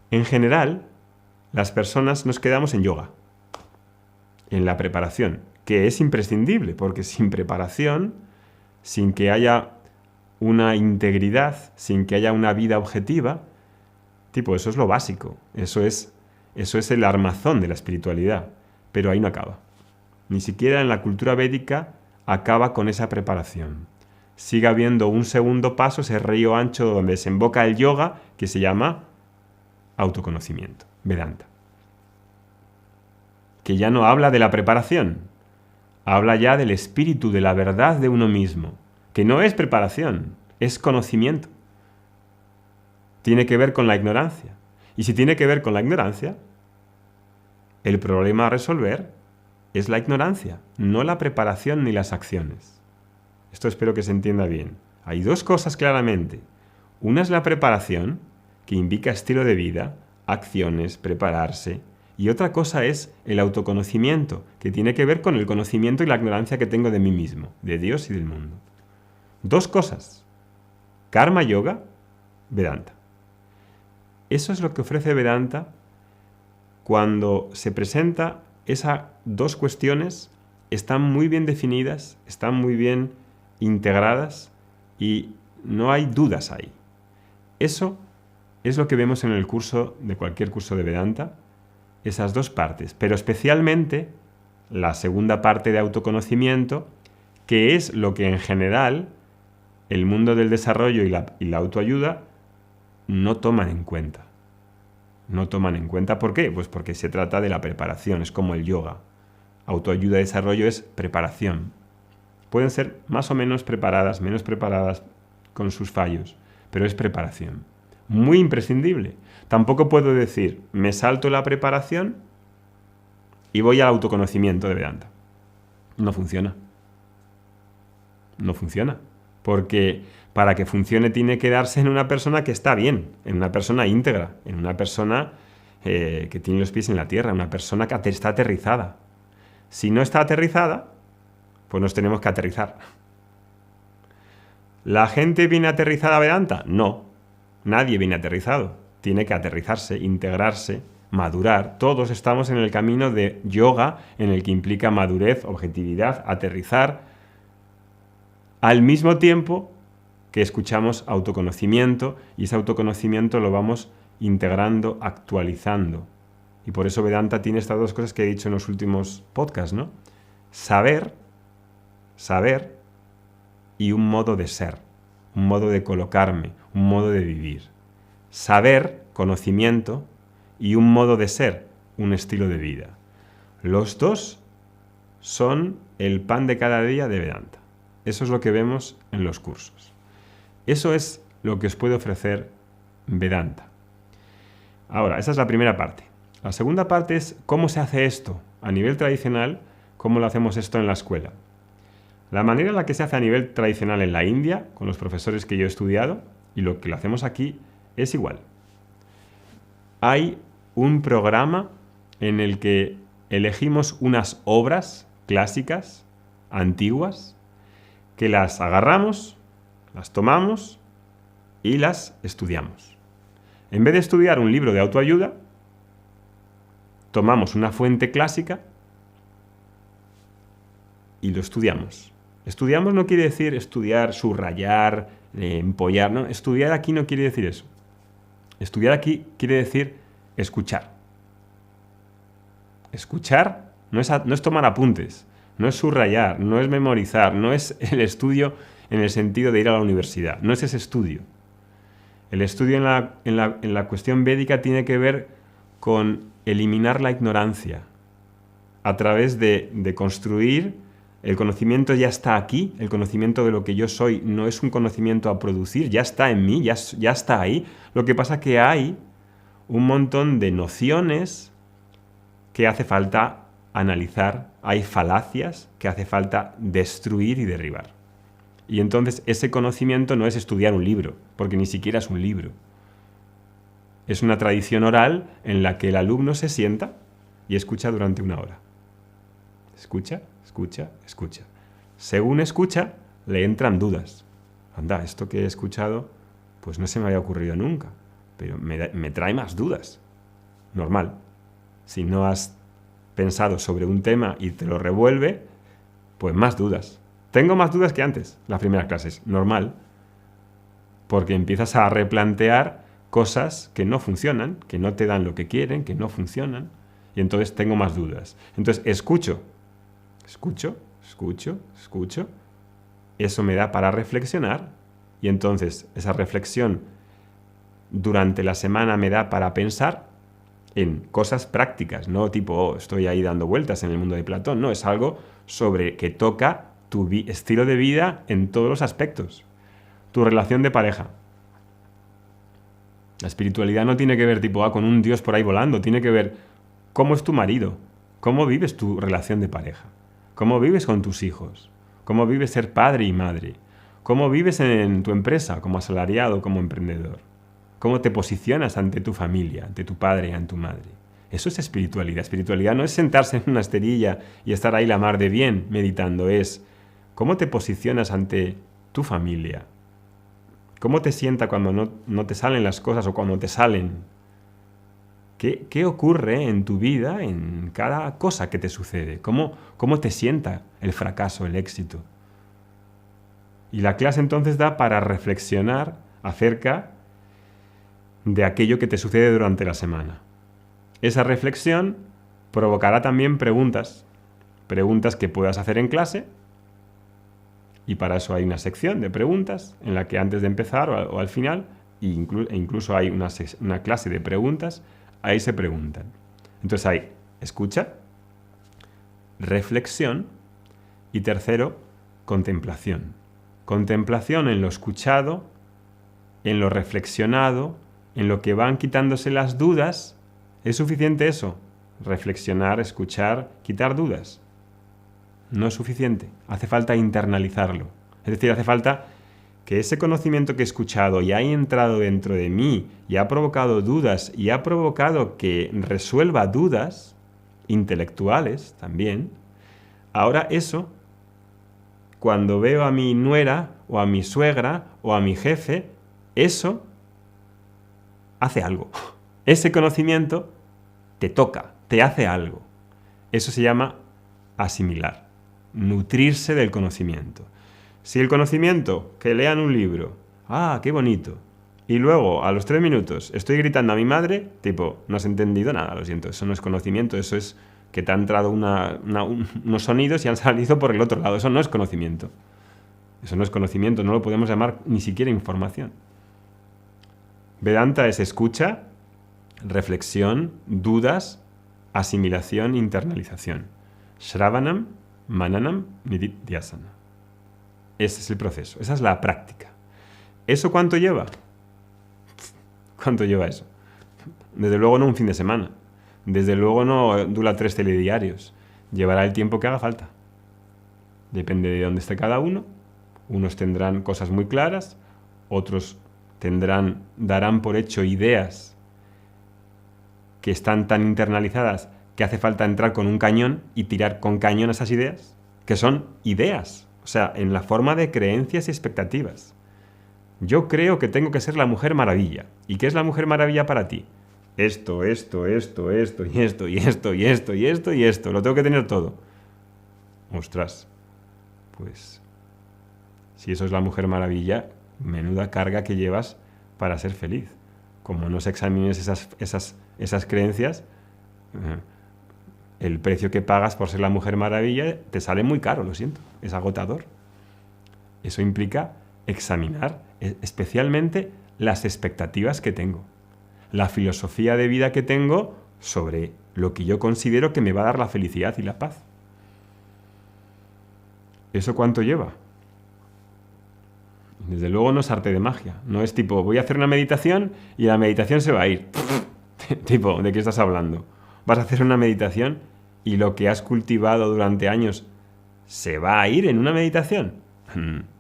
En general, las personas nos quedamos en yoga, en la preparación, que es imprescindible, porque sin preparación, sin que haya una integridad, sin que haya una vida objetiva, eso es lo básico, eso es el armazón de la espiritualidad, pero ahí no acaba. Ni siquiera en la cultura védica acaba con esa preparación. Sigue habiendo un segundo paso, ese río ancho donde desemboca el yoga, que se llama autoconocimiento, Vedanta. Que ya no habla de la preparación, habla ya del espíritu, de la verdad de uno mismo, que no es preparación, es conocimiento. Tiene que ver con la ignorancia. Y si tiene que ver con la ignorancia, el problema a resolver es la ignorancia, no la preparación ni las acciones. Esto espero que se entienda bien. Hay dos cosas claramente. Una es la preparación, que indica estilo de vida, acciones, prepararse. Y otra cosa es el autoconocimiento, que tiene que ver con el conocimiento y la ignorancia que tengo de mí mismo, de Dios y del mundo. Dos cosas. Karma Yoga, Vedanta. Eso es lo que ofrece Vedanta cuando se presenta esas dos cuestiones, están muy bien definidas, están muy bien integradas y no hay dudas ahí. Eso es lo que vemos en el curso, de cualquier curso de Vedanta, esas dos partes, pero especialmente la segunda parte de autoconocimiento, que es lo que en general el mundo del desarrollo y la autoayuda no toman en cuenta. No toman en cuenta. ¿Por qué? Pues porque se trata de la preparación, es como el yoga. Autoayuda y desarrollo es preparación. Pueden ser más o menos preparadas, menos preparadas con sus fallos, pero es preparación. Muy imprescindible. Tampoco puedo decir, me salto la preparación y voy al autoconocimiento de Vedanta. No funciona. No funciona. Porque para que funcione tiene que darse en una persona que está bien, en una persona íntegra, en una persona que tiene los pies en la tierra, una persona que está aterrizada. Si no está aterrizada, pues nos tenemos que aterrizar. ¿La gente viene aterrizada a Vedanta? No, nadie viene aterrizado. Tiene que aterrizarse, integrarse, madurar. Todos estamos en el camino de yoga, en el que implica madurez, objetividad, aterrizar, al mismo tiempo que escuchamos autoconocimiento, y ese autoconocimiento lo vamos integrando, actualizando. Y por eso Vedanta tiene estas dos cosas que he dicho en los últimos podcasts, ¿no? Saber y un modo de ser, un modo de colocarme, un modo de vivir. Saber, conocimiento, y un modo de ser, un estilo de vida. Los dos son el pan de cada día de Vedanta. Eso es lo que vemos en los cursos. Eso es lo que os puede ofrecer Vedanta. Ahora, esa es la primera parte. La segunda parte es cómo se hace esto a nivel tradicional, cómo lo hacemos esto en la escuela. La manera en la que se hace a nivel tradicional en la India, con los profesores que yo he estudiado, y lo que lo hacemos aquí, es igual. Hay un programa en el que elegimos unas obras clásicas, antiguas, que las agarramos, las tomamos y las estudiamos. En vez de estudiar un libro de autoayuda, tomamos una fuente clásica y lo estudiamos. Estudiamos no quiere decir estudiar, subrayar, empollar, no. Estudiar aquí no quiere decir eso. Estudiar aquí quiere decir escuchar. Escuchar no es tomar apuntes, no es subrayar, no es memorizar, no es el estudio en el sentido de ir a la universidad, no es ese estudio. El estudio en la cuestión védica tiene que ver con eliminar la ignorancia a través de construir. El conocimiento ya está aquí, el conocimiento de lo que yo soy no es un conocimiento a producir, ya está en mí, ya está ahí. Lo que pasa es que hay un montón de nociones que hace falta analizar, hay falacias que hace falta destruir y derribar. Y entonces ese conocimiento no es estudiar un libro, porque ni siquiera es un libro. Es una tradición oral en la que el alumno se sienta y escucha durante 1 hora. Escucha, escucha, escucha. Según escucha, le entran dudas. Anda, esto que he escuchado, pues no se me había ocurrido nunca, pero me trae más dudas. Normal. Si no has pensado sobre un tema y te lo revuelve, pues más dudas. Tengo más dudas que antes, las primeras clases. Normal. Porque empiezas a replantear cosas que no funcionan, que no te dan lo que quieren, que no funcionan. Y entonces tengo más dudas. Entonces escucho. Escucho, escucho, escucho. Eso me da para reflexionar. Y entonces esa reflexión durante la semana me da para pensar en cosas prácticas, no tipo, estoy ahí dando vueltas en el mundo de Platón. No, es algo sobre que toca tu estilo de vida en todos los aspectos. Tu relación de pareja. La espiritualidad no tiene que ver tipo, con un dios por ahí volando. Tiene que ver cómo es tu marido, cómo vives tu relación de pareja, cómo vives con tus hijos, cómo vives ser padre y madre, cómo vives en tu empresa como asalariado, como emprendedor, cómo te posicionas ante tu familia, ante tu padre y ante tu madre. Eso es espiritualidad. Espiritualidad no es sentarse en una esterilla y estar ahí la mar de bien meditando. Es cómo te posicionas ante tu familia. ¿Cómo te sienta cuando no te salen las cosas o cuando te salen? ¿Qué ocurre en tu vida, en cada cosa que te sucede? ¿Cómo te sienta el fracaso, el éxito? Y la clase entonces da para reflexionar acerca de aquello que te sucede durante la semana. Esa reflexión provocará también preguntas que puedas hacer en clase. Y para eso hay una sección de preguntas en la que antes de empezar o al final, incluso hay una clase de preguntas, ahí se preguntan. Entonces hay escucha, reflexión y tercero, contemplación. Contemplación en lo escuchado, en lo reflexionado, en lo que van quitándose las dudas. ¿Es suficiente eso? Reflexionar, escuchar, quitar dudas. No es suficiente, hace falta internalizarlo. Es decir, hace falta que ese conocimiento que he escuchado y ha entrado dentro de mí y ha provocado dudas y ha provocado que resuelva dudas intelectuales también. Ahora eso, cuando veo a mi nuera o a mi suegra o a mi jefe, eso hace algo. Ese conocimiento te toca, te hace algo. Eso se llama asimilar. Nutrirse del conocimiento. Si el conocimiento, que lean un libro, qué bonito, y luego a los 3 minutos estoy gritando a mi madre, tipo, no has entendido nada, lo siento, eso no es conocimiento, eso es que te han entrado unos sonidos y han salido por el otro lado, eso no es conocimiento. Eso no es conocimiento, no lo podemos llamar ni siquiera información. Vedanta es escucha, reflexión, dudas, asimilación, internalización. Shravanam, Mananam, Nididhyasana. Ese es el proceso, esa es la práctica. ¿Eso cuánto lleva? ¿Cuánto lleva eso? Desde luego no un fin de semana. Desde luego no dura 3 telediarios. Llevará el tiempo que haga falta. Depende de dónde esté cada uno. Unos tendrán cosas muy claras, otros darán por hecho ideas que están tan internalizadas que hace falta entrar con un cañón y tirar con cañón esas ideas, que son ideas, o sea, en la forma de creencias y expectativas. Yo creo que tengo que ser la Mujer Maravilla. ¿Y qué es la Mujer Maravilla para ti? Esto, y esto, y esto, y esto, y esto, y esto, y esto. Lo tengo que tener todo. Ostras, pues si eso es la Mujer Maravilla, menuda carga que llevas para ser feliz. Como no se examines esas creencias, el precio que pagas por ser la Mujer Maravilla te sale muy caro, lo siento, es agotador. Eso implica examinar especialmente las expectativas que tengo, la filosofía de vida que tengo sobre lo que yo considero que me va a dar la felicidad y la paz. ¿Eso cuánto lleva? Desde luego no es arte de magia, no es tipo, voy a hacer una meditación y la meditación se va a ir. Tipo, ¿de qué estás hablando? Vas a hacer una meditación y lo que has cultivado durante años se va a ir en una meditación.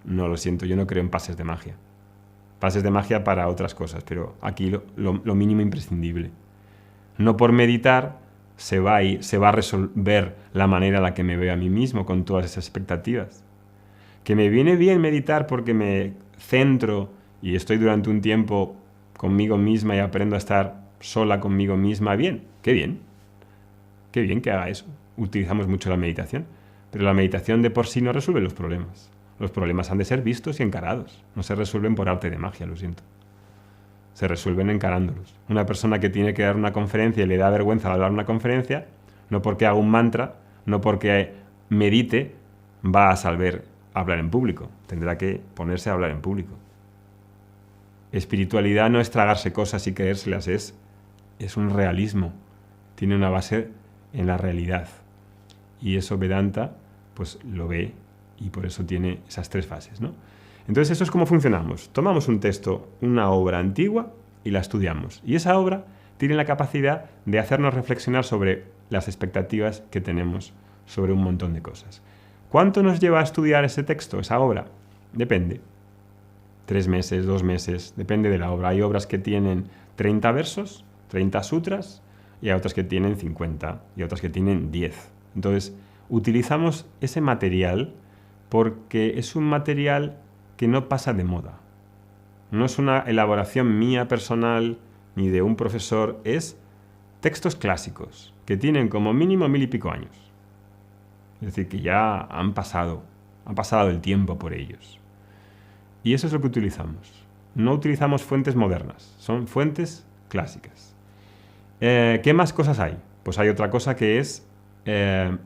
No, lo siento, yo no creo en pases de magia. Pases de magia para otras cosas, pero aquí lo mínimo imprescindible. No por meditar se va a resolver la manera en la que me veo a mí mismo con todas esas expectativas. Que me viene bien meditar porque me centro y estoy durante un tiempo conmigo misma y aprendo a estar sola conmigo misma, bien, qué bien. Qué bien que haga eso. Utilizamos mucho la meditación, pero la meditación de por sí no resuelve los problemas. Los problemas han de ser vistos y encarados. No se resuelven por arte de magia, lo siento. Se resuelven encarándolos. Una persona que tiene que dar una conferencia y le da vergüenza hablar una conferencia, no porque haga un mantra, no porque medite, va a saber hablar en público. Tendrá que ponerse a hablar en público. Espiritualidad no es tragarse cosas y creérselas, es un realismo. Tiene una base en la realidad. Y eso Vedanta pues lo ve y por eso tiene esas tres fases, ¿no? Entonces eso es cómo funcionamos. Tomamos un texto, una obra antigua y la estudiamos. Y esa obra tiene la capacidad de hacernos reflexionar sobre las expectativas que tenemos sobre un montón de cosas. ¿Cuánto nos lleva a estudiar ese texto, esa obra? Depende. 3 meses, 2 meses, depende de la obra. Hay obras que tienen 30 versos, 30 sutras, y hay otras que tienen 50, y otras que tienen 10. Entonces, utilizamos ese material porque es un material que no pasa de moda. No es una elaboración mía personal ni de un profesor, es textos clásicos que tienen como mínimo 1000 y pico años. Es decir, que ya han pasado el tiempo por ellos. Y eso es lo que utilizamos. No utilizamos fuentes modernas, son fuentes clásicas. ¿Qué más cosas hay? Pues hay otra cosa que es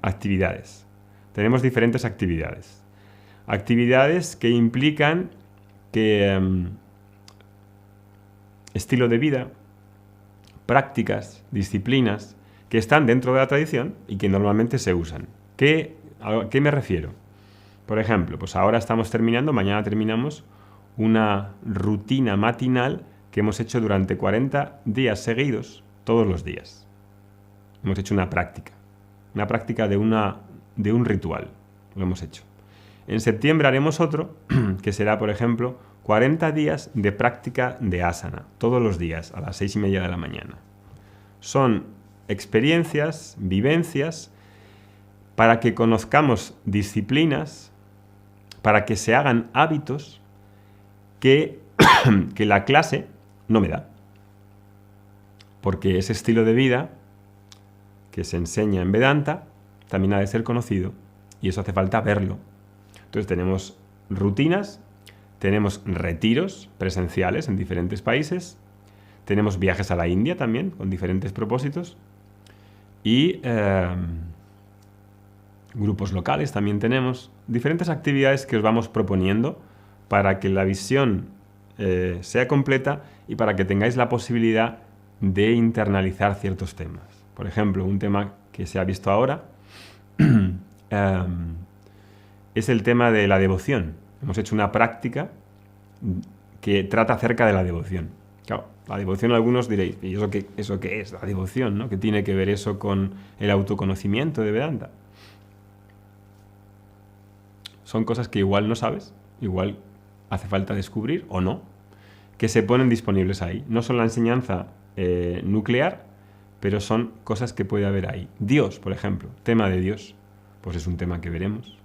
actividades. Tenemos diferentes actividades. Actividades que implican que estilo de vida, prácticas, disciplinas que están dentro de la tradición y que normalmente se usan. ¿A qué me refiero? Por ejemplo, pues ahora estamos terminando, mañana terminamos una rutina matinal que hemos hecho durante 40 días seguidos, todos los días. Hemos hecho una práctica de un ritual, lo hemos hecho. En septiembre haremos otro, que será, por ejemplo, 40 días de práctica de asana, todos los días, a las 6:30 de la mañana. Son experiencias, vivencias, para que conozcamos disciplinas, para que se hagan hábitos que la clase no me da. Porque ese estilo de vida que se enseña en Vedanta también ha de ser conocido y eso hace falta verlo. Entonces tenemos rutinas, tenemos retiros presenciales en diferentes países, tenemos viajes a la India también con diferentes propósitos y grupos locales también tenemos, diferentes actividades que os vamos proponiendo para que la visión sea completa y para que tengáis la posibilidad de internalizar ciertos temas. Por ejemplo, un tema que se ha visto ahora es el tema de la devoción. Hemos hecho una práctica que trata acerca de la devoción. Claro, la devoción, algunos diréis, ¿y eso qué es? La devoción, ¿no? ¿Qué tiene que ver eso con el autoconocimiento de Vedanta? Son cosas que igual no sabes, igual hace falta descubrir o no, que se ponen disponibles ahí. No son la enseñanza nuclear, pero son cosas que puede haber ahí. Dios, por ejemplo, tema de Dios, pues es un tema que veremos.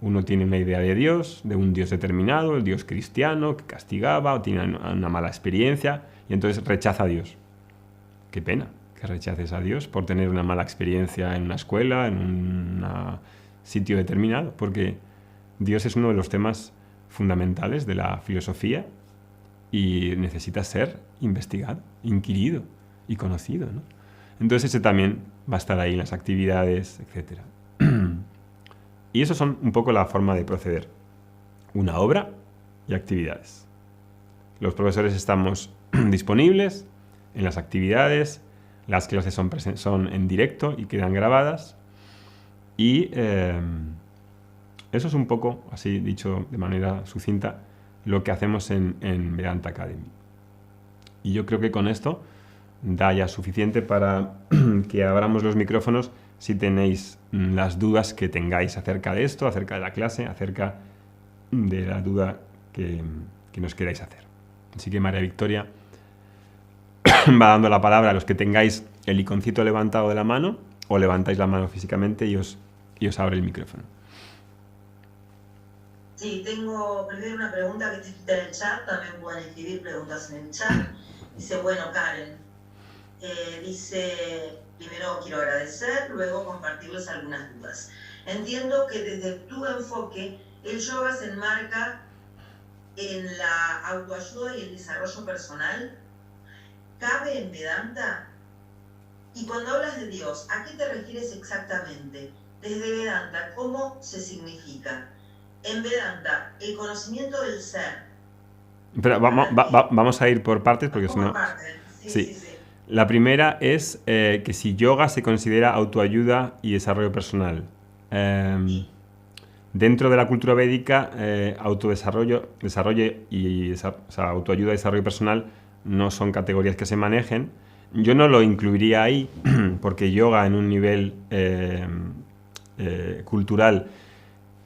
Uno tiene una idea de Dios, de un Dios determinado, el Dios cristiano, que castigaba o tiene una mala experiencia, y entonces rechaza a Dios. Qué pena que rechaces a Dios por tener una mala experiencia en una escuela, en un sitio determinado, porque Dios es uno de los temas fundamentales de la filosofía y necesita ser investigado, inquirido y conocido, ¿no? Entonces ese también va a estar ahí en las actividades, etc. Y eso son un poco la forma de proceder. Una obra y actividades. Los profesores estamos disponibles en las actividades, las clases son en directo y quedan grabadas. Y eso es un poco, así dicho de manera sucinta, lo que hacemos en Vedanta Academy. Y yo creo que con esto da ya suficiente para que abramos los micrófonos si tenéis las dudas que tengáis acerca de esto, acerca de la clase, acerca de la duda que nos queráis hacer. Así que María Victoria va dando la palabra a los que tengáis el iconcito levantado de la mano, o levantáis la mano físicamente y os abre el micrófono.
Sí, tengo primero una pregunta que está escrita en el chat, también pueden escribir preguntas en el chat. Dice, bueno, Karen, dice, primero quiero agradecer, luego compartirles algunas dudas. Entiendo que desde tu enfoque, el yoga se enmarca en la autoayuda y el desarrollo personal. ¿Cabe en Vedanta? Y cuando hablas de Dios, ¿a qué te refieres exactamente? Desde Vedanta, ¿cómo se significa? En Vedanta, el conocimiento del ser.
Pero vamos a ir por partes porque si no... Sí. La primera es que si yoga se considera autoayuda y desarrollo personal. Dentro de la cultura védica, autoayuda y desarrollo personal no son categorías que se manejen. Yo no lo incluiría ahí porque yoga en un nivel cultural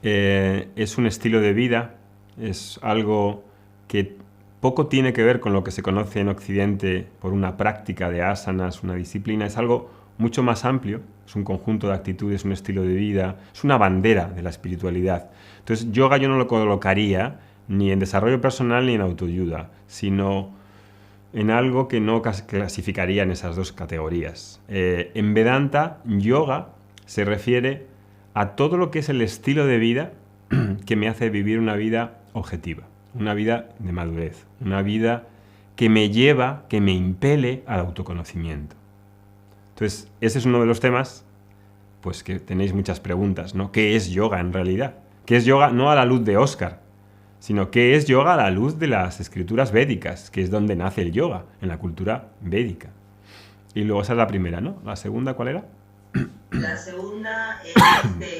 es un estilo de vida, es algo que poco tiene que ver con lo que se conoce en Occidente por una práctica de asanas, una disciplina. Es algo mucho más amplio, es un conjunto de actitudes, un estilo de vida, es una bandera de la espiritualidad. Entonces, yoga yo no lo colocaría ni en desarrollo personal ni en autoayuda, sino en algo que no clasificaría en esas dos categorías. En Vedanta, yoga se refiere a todo lo que es el estilo de vida que me hace vivir una vida objetiva, una vida de madurez, una vida que me lleva, que me impele al autoconocimiento. Entonces, ese es uno de los temas, pues que tenéis muchas preguntas, ¿no? ¿Qué es yoga en realidad? ¿Qué es yoga no a la luz de Oscar, sino qué es yoga a la luz de las escrituras védicas, que es donde nace el yoga, en la cultura védica? Y luego esa es la primera, ¿no? ¿La segunda cuál era?
La segunda es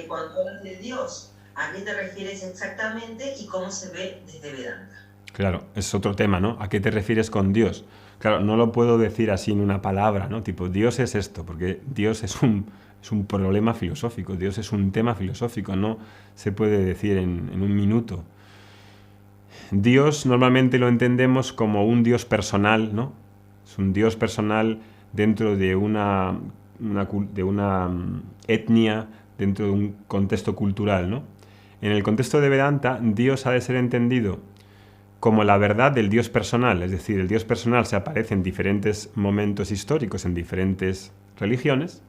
cuando hablas de Dios, ¿a qué te refieres exactamente y cómo se ve desde Vedanta?
Claro, es otro tema, ¿no? ¿A qué te refieres con Dios? Claro, no lo puedo decir así en una palabra, ¿no? Tipo, Dios es esto, porque Dios es un problema filosófico, Dios es un tema filosófico, no se puede decir en un minuto. Dios normalmente lo entendemos como un Dios personal, ¿no? Es un Dios personal dentro de una etnia, dentro de un contexto cultural, ¿no? En el contexto de Vedanta, Dios ha de ser entendido como la verdad del Dios personal, es decir, el Dios personal se aparece en diferentes momentos históricos, en diferentes religiones,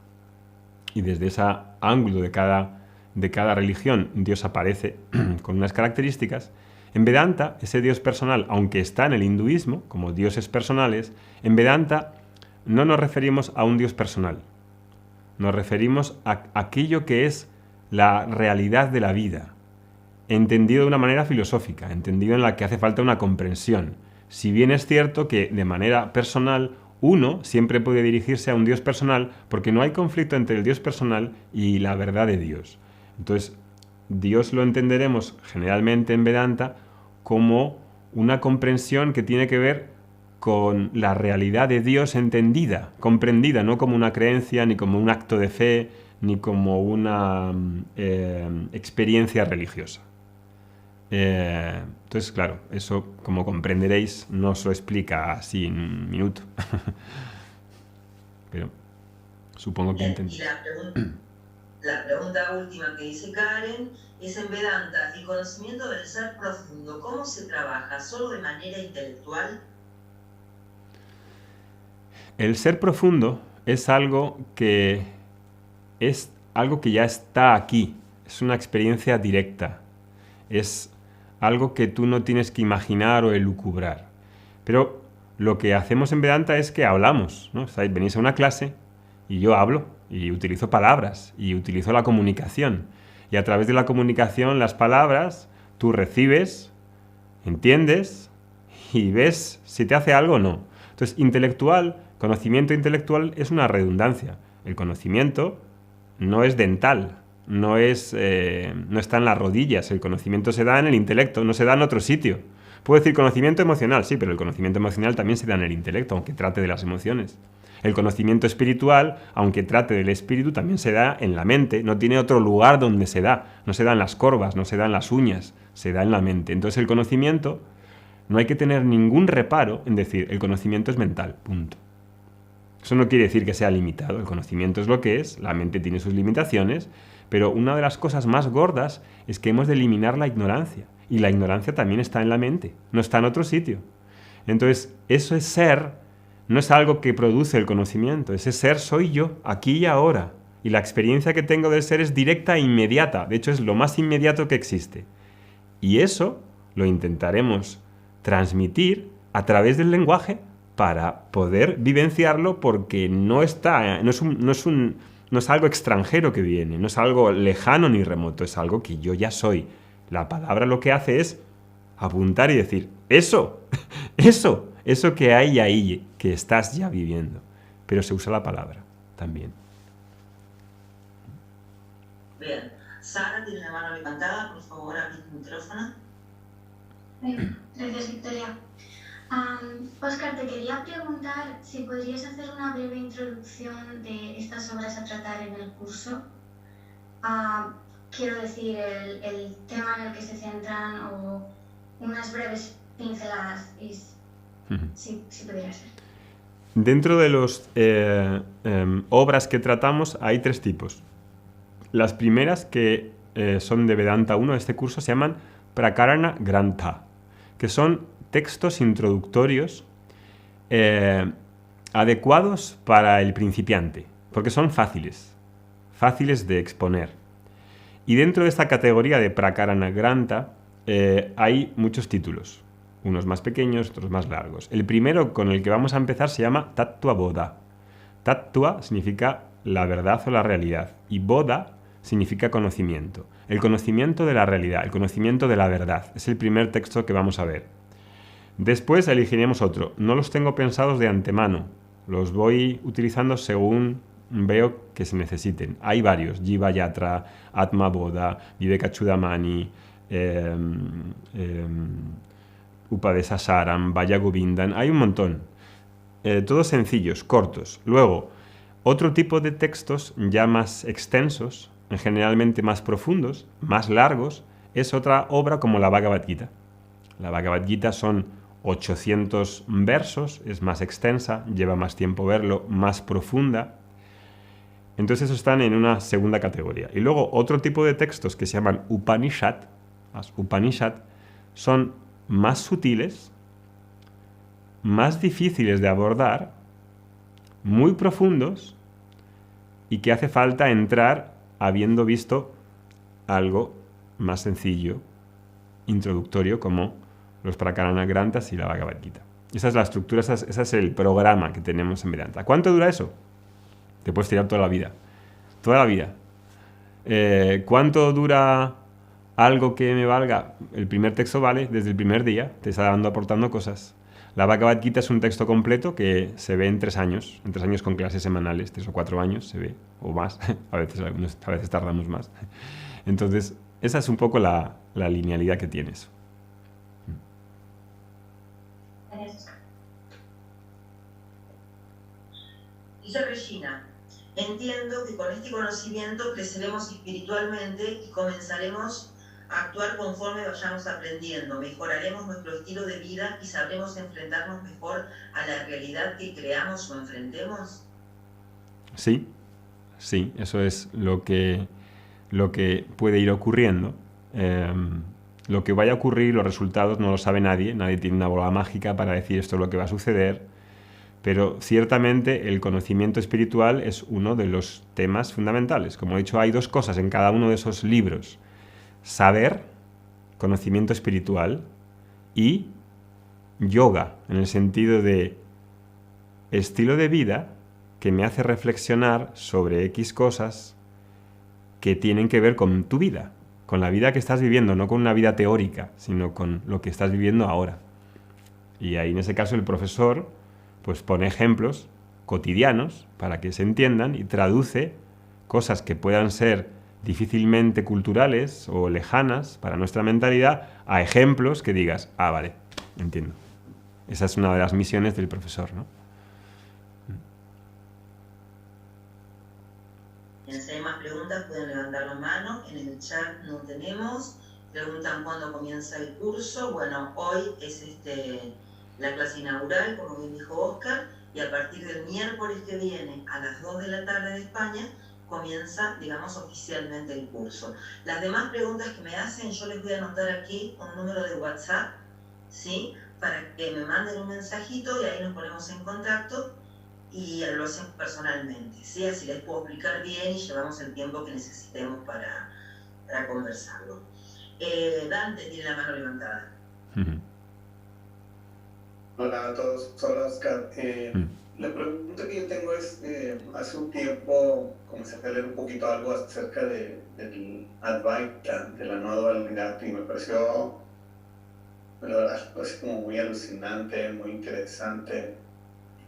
y desde ese ángulo de cada religión Dios aparece con unas características. En Vedanta, ese Dios personal, aunque está en el hinduismo, como dioses personales, en Vedanta no nos referimos a un Dios personal, nos referimos a aquello que es la realidad de la vida, entendido de una manera filosófica, entendido en la que hace falta una comprensión. Si bien es cierto que de manera personal uno siempre puede dirigirse a un Dios personal porque no hay conflicto entre el Dios personal y la verdad de Dios. Entonces, Dios lo entenderemos generalmente en Vedanta como una comprensión que tiene que ver con la realidad de Dios entendida, comprendida, no como una creencia, ni como un acto de fe, ni como una experiencia religiosa. Entonces, claro, eso, como comprenderéis, no se lo explica así en un minuto. Pero supongo que entendí.
La pregunta última que dice Karen es: en Vedanta, el conocimiento del ser profundo, ¿cómo se trabaja? ¿Solo de manera intelectual?
El ser profundo es algo que ya está aquí, es una experiencia directa, es algo que tú no tienes que imaginar o elucubrar. Pero lo que hacemos en Vedanta es que hablamos, ¿no? Venís a una clase y yo hablo, y utilizo palabras y utilizo la comunicación. Y a través de la comunicación, las palabras, tú recibes, entiendes y ves si te hace algo o no. Entonces, conocimiento intelectual es una redundancia. El conocimiento no es dental, no está en las rodillas. El conocimiento se da en el intelecto, no se da en otro sitio. Puedo decir conocimiento emocional, sí, pero el conocimiento emocional también se da en el intelecto, aunque trate de las emociones. El conocimiento espiritual, aunque trate del espíritu, también se da en la mente. No tiene otro lugar donde se da. No se da en las corvas, no se da en las uñas, se da en la mente. Entonces el conocimiento, no hay que tener ningún reparo en decir el conocimiento es mental, punto. Eso no quiere decir que sea limitado. El conocimiento es lo que es, la mente tiene sus limitaciones, pero una de las cosas más gordas es que hemos de eliminar la ignorancia. Y la ignorancia también está en la mente, no está en otro sitio. Entonces, eso es ser. No es algo que produce el conocimiento, ese ser soy yo, aquí y ahora. Y la experiencia que tengo del ser es directa e inmediata, de hecho es lo más inmediato que existe. Y eso lo intentaremos transmitir a través del lenguaje para poder vivenciarlo, porque no es algo extranjero que viene, no es algo lejano ni remoto, es algo que yo ya soy. La palabra lo que hace es apuntar y decir, eso que hay ahí, que estás ya viviendo. Pero se usa la palabra también.
Bien. Sara tiene la mano levantada, por favor, abre tu micrófono.
Gracias, Victoria. Óscar, te quería preguntar si podrías hacer una breve introducción de estas obras a tratar en el curso. Quiero decir, el tema en el que se centran o unas breves pinceladas, si pudiera ser.
Dentro de las obras que tratamos hay 3 tipos. Las primeras, que son de Vedanta 1, este curso, se llaman Prakarana Grantha, que son textos introductorios adecuados para el principiante, porque son fáciles de exponer. Y dentro de esta categoría de Prakarana Grantha hay muchos títulos, unos más pequeños, otros más largos. El primero con el que vamos a empezar se llama Tattva Bodha. Tattva significa la verdad o la realidad, y Bodha significa conocimiento. El conocimiento de la realidad, el conocimiento de la verdad. Es el primer texto que vamos a ver. Después elegiremos otro. No los tengo pensados de antemano. Los voy utilizando según veo que se necesiten. Hay varios. Jiva Yatra, Atma Bodha, Vivekachudamani, Upadesa Saram, Vaya Govindan. Hay un montón. Todos sencillos, cortos. Luego, otro tipo de textos ya más extensos, generalmente más profundos, más largos, es otra obra como la Bhagavad Gita. La Bhagavad Gita son 800 versos, es más extensa, lleva más tiempo verlo, más profunda. Entonces esos están en una segunda categoría. Y luego otro tipo de textos que se llaman Upanishad. Las Upanishad son más sutiles, más difíciles de abordar, muy profundos, y que hace falta entrar habiendo visto algo más sencillo, introductorio, como los Prakarana Granthas y la Bhagavad Gita. Esa es la estructura, ese es el programa que tenemos en Vedanta. ¿Cuánto dura eso? Te puedes tirar toda la vida. Toda la vida. ¿Cuánto dura algo que me valga? El primer texto vale desde el primer día, te está aportando cosas. La Bhagavad Gita es un texto completo que se ve en 3 años, con clases semanales, 3 o 4 años se ve, o más, a veces tardamos más. Entonces, esa es un poco la linealidad que tienes.
Dice Regina, entiendo que con este conocimiento creceremos espiritualmente y comenzaremos a actuar conforme vayamos aprendiendo, mejoraremos nuestro estilo de vida y sabremos enfrentarnos mejor a la realidad que creamos o enfrentemos.
Sí, eso es lo que puede ir ocurriendo. Lo que vaya a ocurrir, los resultados no lo sabe nadie tiene una bola mágica para decir esto es lo que va a suceder, pero ciertamente el conocimiento espiritual es uno de los temas fundamentales. Como he dicho, hay 2 cosas en cada uno de esos libros: saber, conocimiento espiritual, y yoga, en el sentido de estilo de vida que me hace reflexionar sobre X cosas que tienen que ver con tu vida, con la vida que estás viviendo, no con una vida teórica, sino con lo que estás viviendo ahora. Y ahí en ese caso el profesor pues pone ejemplos cotidianos para que se entiendan y traduce cosas que puedan ser difícilmente culturales o lejanas para nuestra mentalidad a ejemplos que digas, ah, vale, entiendo. Esa es una de las misiones del profesor, ¿no?
Si hay más preguntas pueden levantar la mano, en el chat no tenemos. Preguntan cuándo comienza el curso. Bueno, hoy es la clase inaugural, como bien dijo Oscar, y a partir del miércoles que viene a las 2 de la tarde de España comienza, digamos, oficialmente el curso. Las demás preguntas que me hacen, yo les voy a anotar aquí un número de WhatsApp, ¿sí? Para que me manden un mensajito y ahí nos ponemos en contacto y lo hacemos personalmente, ¿sí? Así les puedo explicar bien y llevamos el tiempo que necesitemos para conversarlo. Dante tiene la mano levantada.
Hola a todos, soy Oscar. La pregunta que yo tengo es, hace un tiempo comencé a leer un poquito algo acerca del Advaita, de la no dualidad, y me pareció, la verdad, como muy alucinante, muy interesante,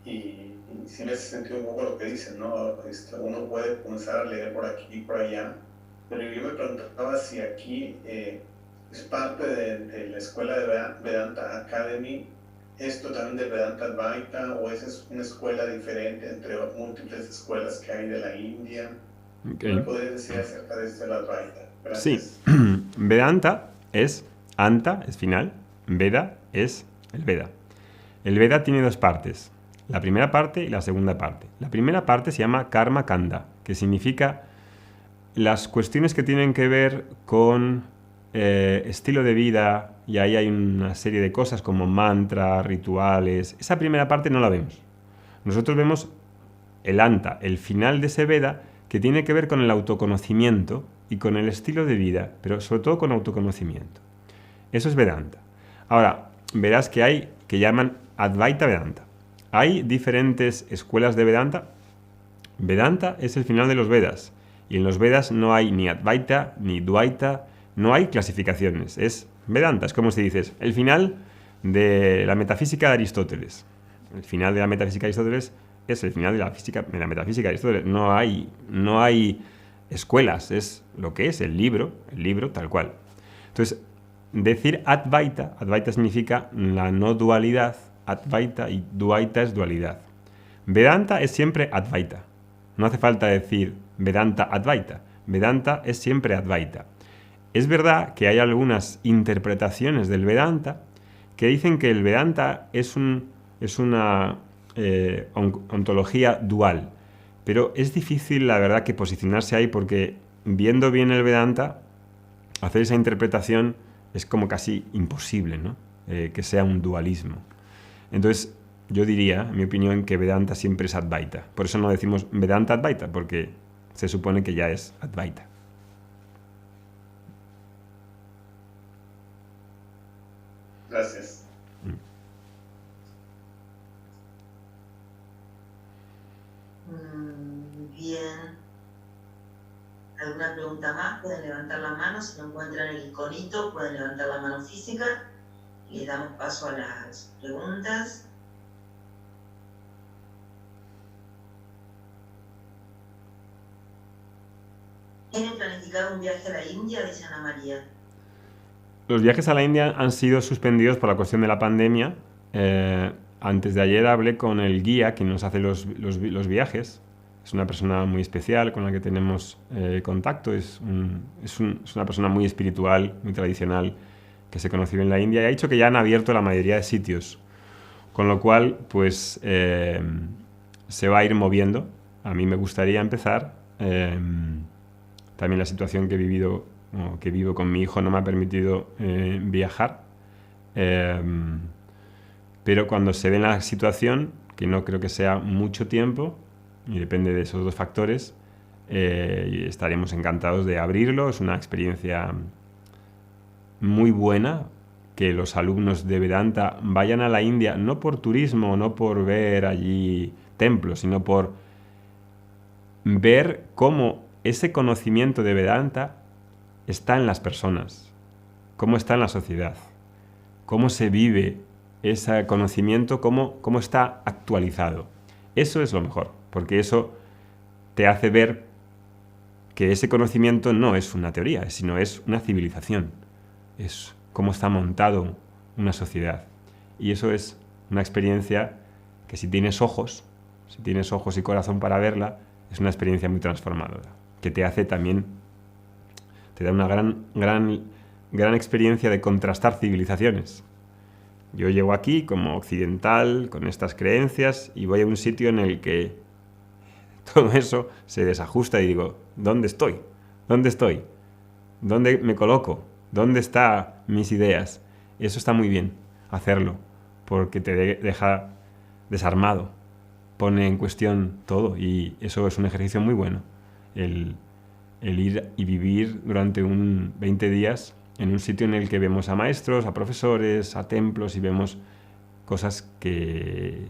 y sí me hace sentido un poco lo que dicen, ¿no? Uno puede comenzar a leer por aquí y por allá, pero yo me preguntaba si aquí es parte de la escuela de Vedanta Academy, esto también de Vedanta Advaita, o esa es una escuela diferente entre múltiples escuelas que hay de la India.
Okay.
¿Qué me podrías decir acerca de esto de la Advaita?
Sí,
Gracias.
Vedanta es Anta, es final, Veda es el Veda. El Veda tiene dos partes, la primera parte y la segunda parte. La primera parte se llama Karma Kanda, que significa las cuestiones que tienen que ver con estilo de vida, y ahí hay una serie de cosas como mantras, rituales. Esa primera parte no la vemos. Nosotros vemos el Anta, el final de ese Veda, que tiene que ver con el autoconocimiento y con el estilo de vida, pero sobre todo con autoconocimiento. Eso es Vedanta. Ahora, verás que hay que llaman Advaita Vedanta. Hay diferentes escuelas de Vedanta. Vedanta es el final de los Vedas, y en los Vedas no hay ni Advaita ni Dvaita. No hay clasificaciones, es Vedanta, es como si dices, el final de la metafísica de Aristóteles. El final de la metafísica de Aristóteles es el final de la metafísica de Aristóteles. No hay escuelas, es lo que es el libro tal cual. Entonces, decir Advaita significa la no dualidad, Advaita, y Dvaita es dualidad. Vedanta es siempre Advaita. No hace falta decir Vedanta Advaita. Vedanta es siempre Advaita. Es verdad que hay algunas interpretaciones del Vedanta que dicen que el Vedanta es una ontología dual, pero es difícil, la verdad, que posicionarse ahí, porque viendo bien el Vedanta, hacer esa interpretación es como casi imposible, ¿no? Que sea un dualismo. Entonces, yo diría, en mi opinión, que Vedanta siempre es Advaita. Por eso no decimos Vedanta Advaita, porque se supone que ya es Advaita.
Gracias.
Bien. ¿Alguna pregunta más? Pueden levantar la mano. Si no encuentran el iconito, pueden levantar la mano física. Y les damos paso a las preguntas. ¿Tienen planificado un viaje a la India? Dice Ana María.
Los viajes a la India han sido suspendidos por la cuestión de la pandemia. Antes de ayer hablé con el guía que nos hace los viajes. Es una persona muy especial con la que tenemos contacto. Es una persona muy espiritual, muy tradicional, que se conoció en la India, y ha dicho que ya han abierto la mayoría de sitios. Con lo cual, pues, se va a ir moviendo. A mí me gustaría empezar. También la situación que vivo con mi hijo no me ha permitido viajar, pero cuando se dé la situación, que no creo que sea mucho tiempo, y depende de esos dos factores, estaremos encantados de abrirlo. Es una experiencia muy buena que los alumnos de Vedanta vayan a la India, no por turismo, no por ver allí templos, sino por ver cómo ese conocimiento de Vedanta está en las personas, cómo está en la sociedad, cómo se vive ese conocimiento, cómo está actualizado. Eso es lo mejor, porque eso te hace ver que ese conocimiento no es una teoría, sino es una civilización. Es cómo está montado una sociedad. Y eso es una experiencia que si tienes ojos y corazón para verla, es una experiencia muy transformadora, que te hace también, te da una gran experiencia de contrastar civilizaciones. Yo llego aquí como occidental, con estas creencias, y voy a un sitio en el que todo eso se desajusta y digo, ¿dónde estoy? ¿Dónde estoy? ¿Dónde me coloco? ¿Dónde están mis ideas? Eso está muy bien, hacerlo, porque te deja desarmado, pone en cuestión todo, y eso es un ejercicio muy bueno, el ir y vivir durante 20 días en un sitio en el que vemos a maestros, a profesores, a templos, y vemos cosas que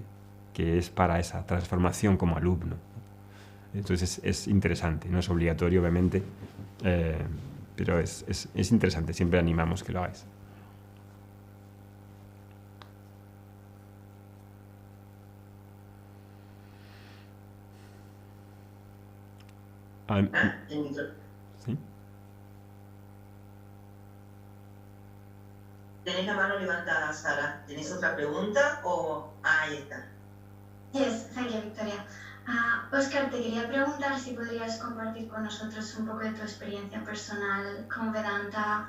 es para esa transformación como alumno. Entonces es interesante, no es obligatorio obviamente, pero es interesante, siempre animamos que lo hagáis. ¿Sí?
Tenés la mano levantada, Sara. ¿Tenés otra pregunta o...? Ahí está.
Yes, thank you, Victoria. Oscar, te quería preguntar si podrías compartir con nosotros un poco de tu experiencia personal con Vedanta,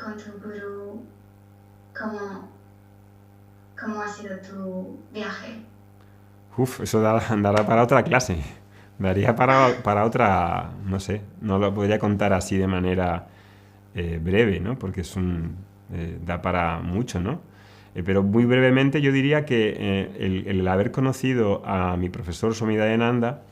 con tu gurú, cómo ha sido tu viaje.
Eso dará para otra clase. Daría para otra, no sé, no lo podría contar así de manera breve, ¿no? Porque da para mucho, ¿no? Pero muy brevemente yo diría que el haber conocido a mi profesor Swami Dayananda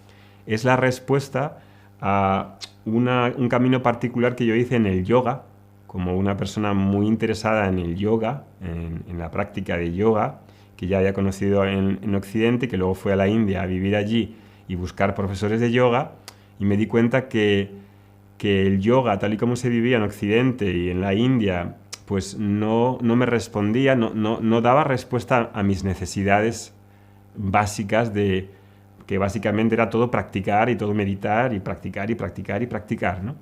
es la respuesta a un camino particular que yo hice en el yoga, como una persona muy interesada en el yoga, en la práctica de yoga, que ya había conocido en Occidente, que luego fue a la India a vivir allí y buscar profesores de yoga, y me di cuenta que el yoga, tal y como se vivía en Occidente y en la India, pues no me respondía, no daba respuesta a mis necesidades básicas, que básicamente era todo practicar y todo meditar y practicar y practicar y practicar, ¿no?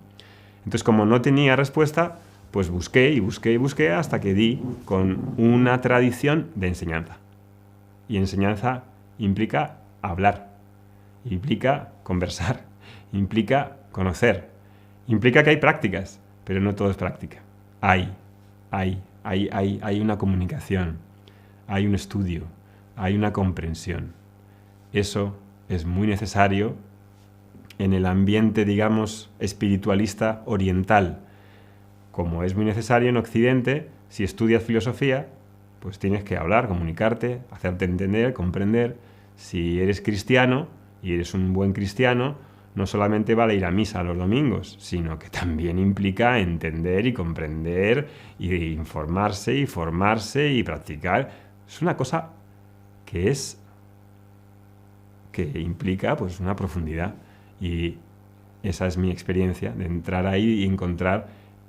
Entonces, como no tenía respuesta, pues busqué y busqué y busqué hasta que di con una tradición de enseñanza. Y enseñanza implica hablar, implica conversar, implica conocer, implica que hay prácticas, pero no todo es práctica. Hay una comunicación, hay un estudio, hay una comprensión. Eso es muy necesario en el ambiente, digamos, espiritualista oriental. Como es muy necesario en Occidente, si estudias filosofía, pues tienes que hablar, comunicarte, hacerte entender, comprender. Si eres cristiano y eres un buen cristiano, no solamente vale ir a misa los domingos, sino que también implica entender y comprender y informarse y formarse y practicar. Es una cosa que implica pues una profundidad, y esa es mi experiencia de entrar ahí y encontrar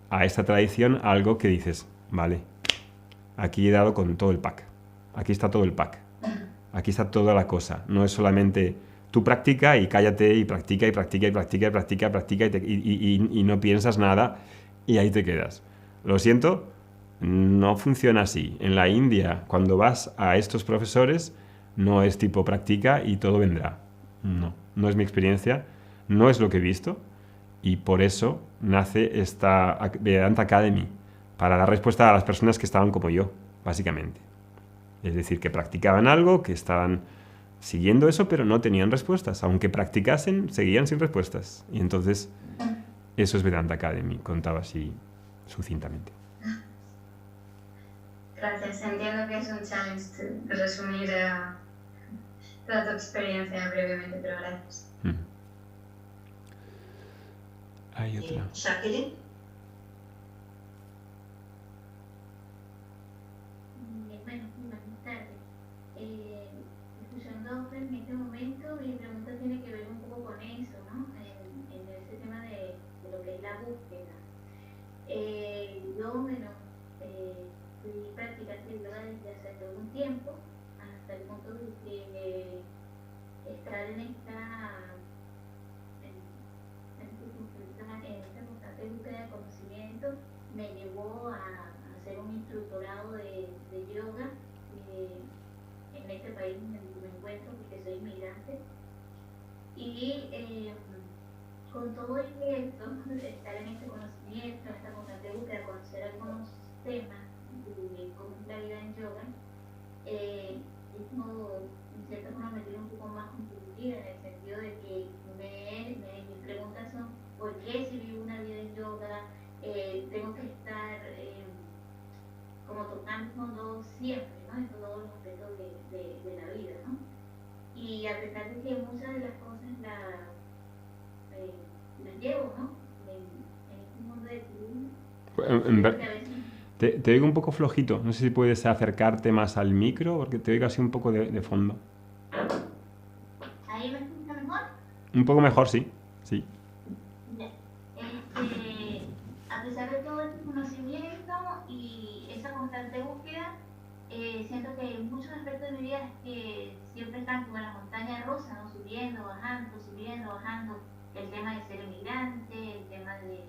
a esta tradición algo que dices, vale, aquí he dado con todo el pack, aquí está todo el pack, aquí está toda la cosa, no es solamente tú practica y cállate y practica y practica y practica y practica, practica y no piensas nada y ahí te quedas. Lo siento, no funciona así. En la India, cuando vas a estos profesores, no es tipo practica y todo vendrá. No es mi experiencia, no es lo que he visto, y por eso nace esta Vedanta Academy, para dar respuesta a las personas que estaban como yo, básicamente. Es decir, que practicaban algo, que estaban siguiendo eso, pero no tenían respuestas. Aunque practicasen, seguían sin respuestas. Y entonces, eso es Vedanta Academy, contaba así sucintamente.
Gracias. Entiendo que es un challenge resumir toda tu experiencia brevemente, pero gracias.
Hay otra.
Jacqueline.
Bueno, buenas tardes. Escuchando a Oscar en este momento, mi pregunta tiene que ver un poco con eso. punto de que estar en esta constante búsqueda de conocimiento me llevó a hacer un instructorado de yoga en este país en el que me encuentro, porque soy inmigrante. Y con todo esto, estar en este conocimiento, en esta constante búsqueda, conocer algunos temas de cómo es la vida en yoga, en cierta forma me tiene un poco más confundida, en el sentido de que mis preguntas son: ¿por qué si vivo una vida en yoga tengo que estar como tocando fondo siempre, ¿no? En todos los aspectos de la vida, ¿no? Y a pesar de que muchas de las cosas las llevo, ¿no? En este mundo de turismo,
te oigo un poco flojito. No sé si puedes acercarte más al micro, porque te oigo así un poco de fondo.
¿Ahí me escucha mejor?
Un poco mejor, sí. Sí.
A pesar de todo este conocimiento y esa constante búsqueda, siento que hay muchos aspectos de mi vida que siempre están como en la montaña rusa, ¿no? Subiendo, bajando. El tema de ser emigrante, el tema de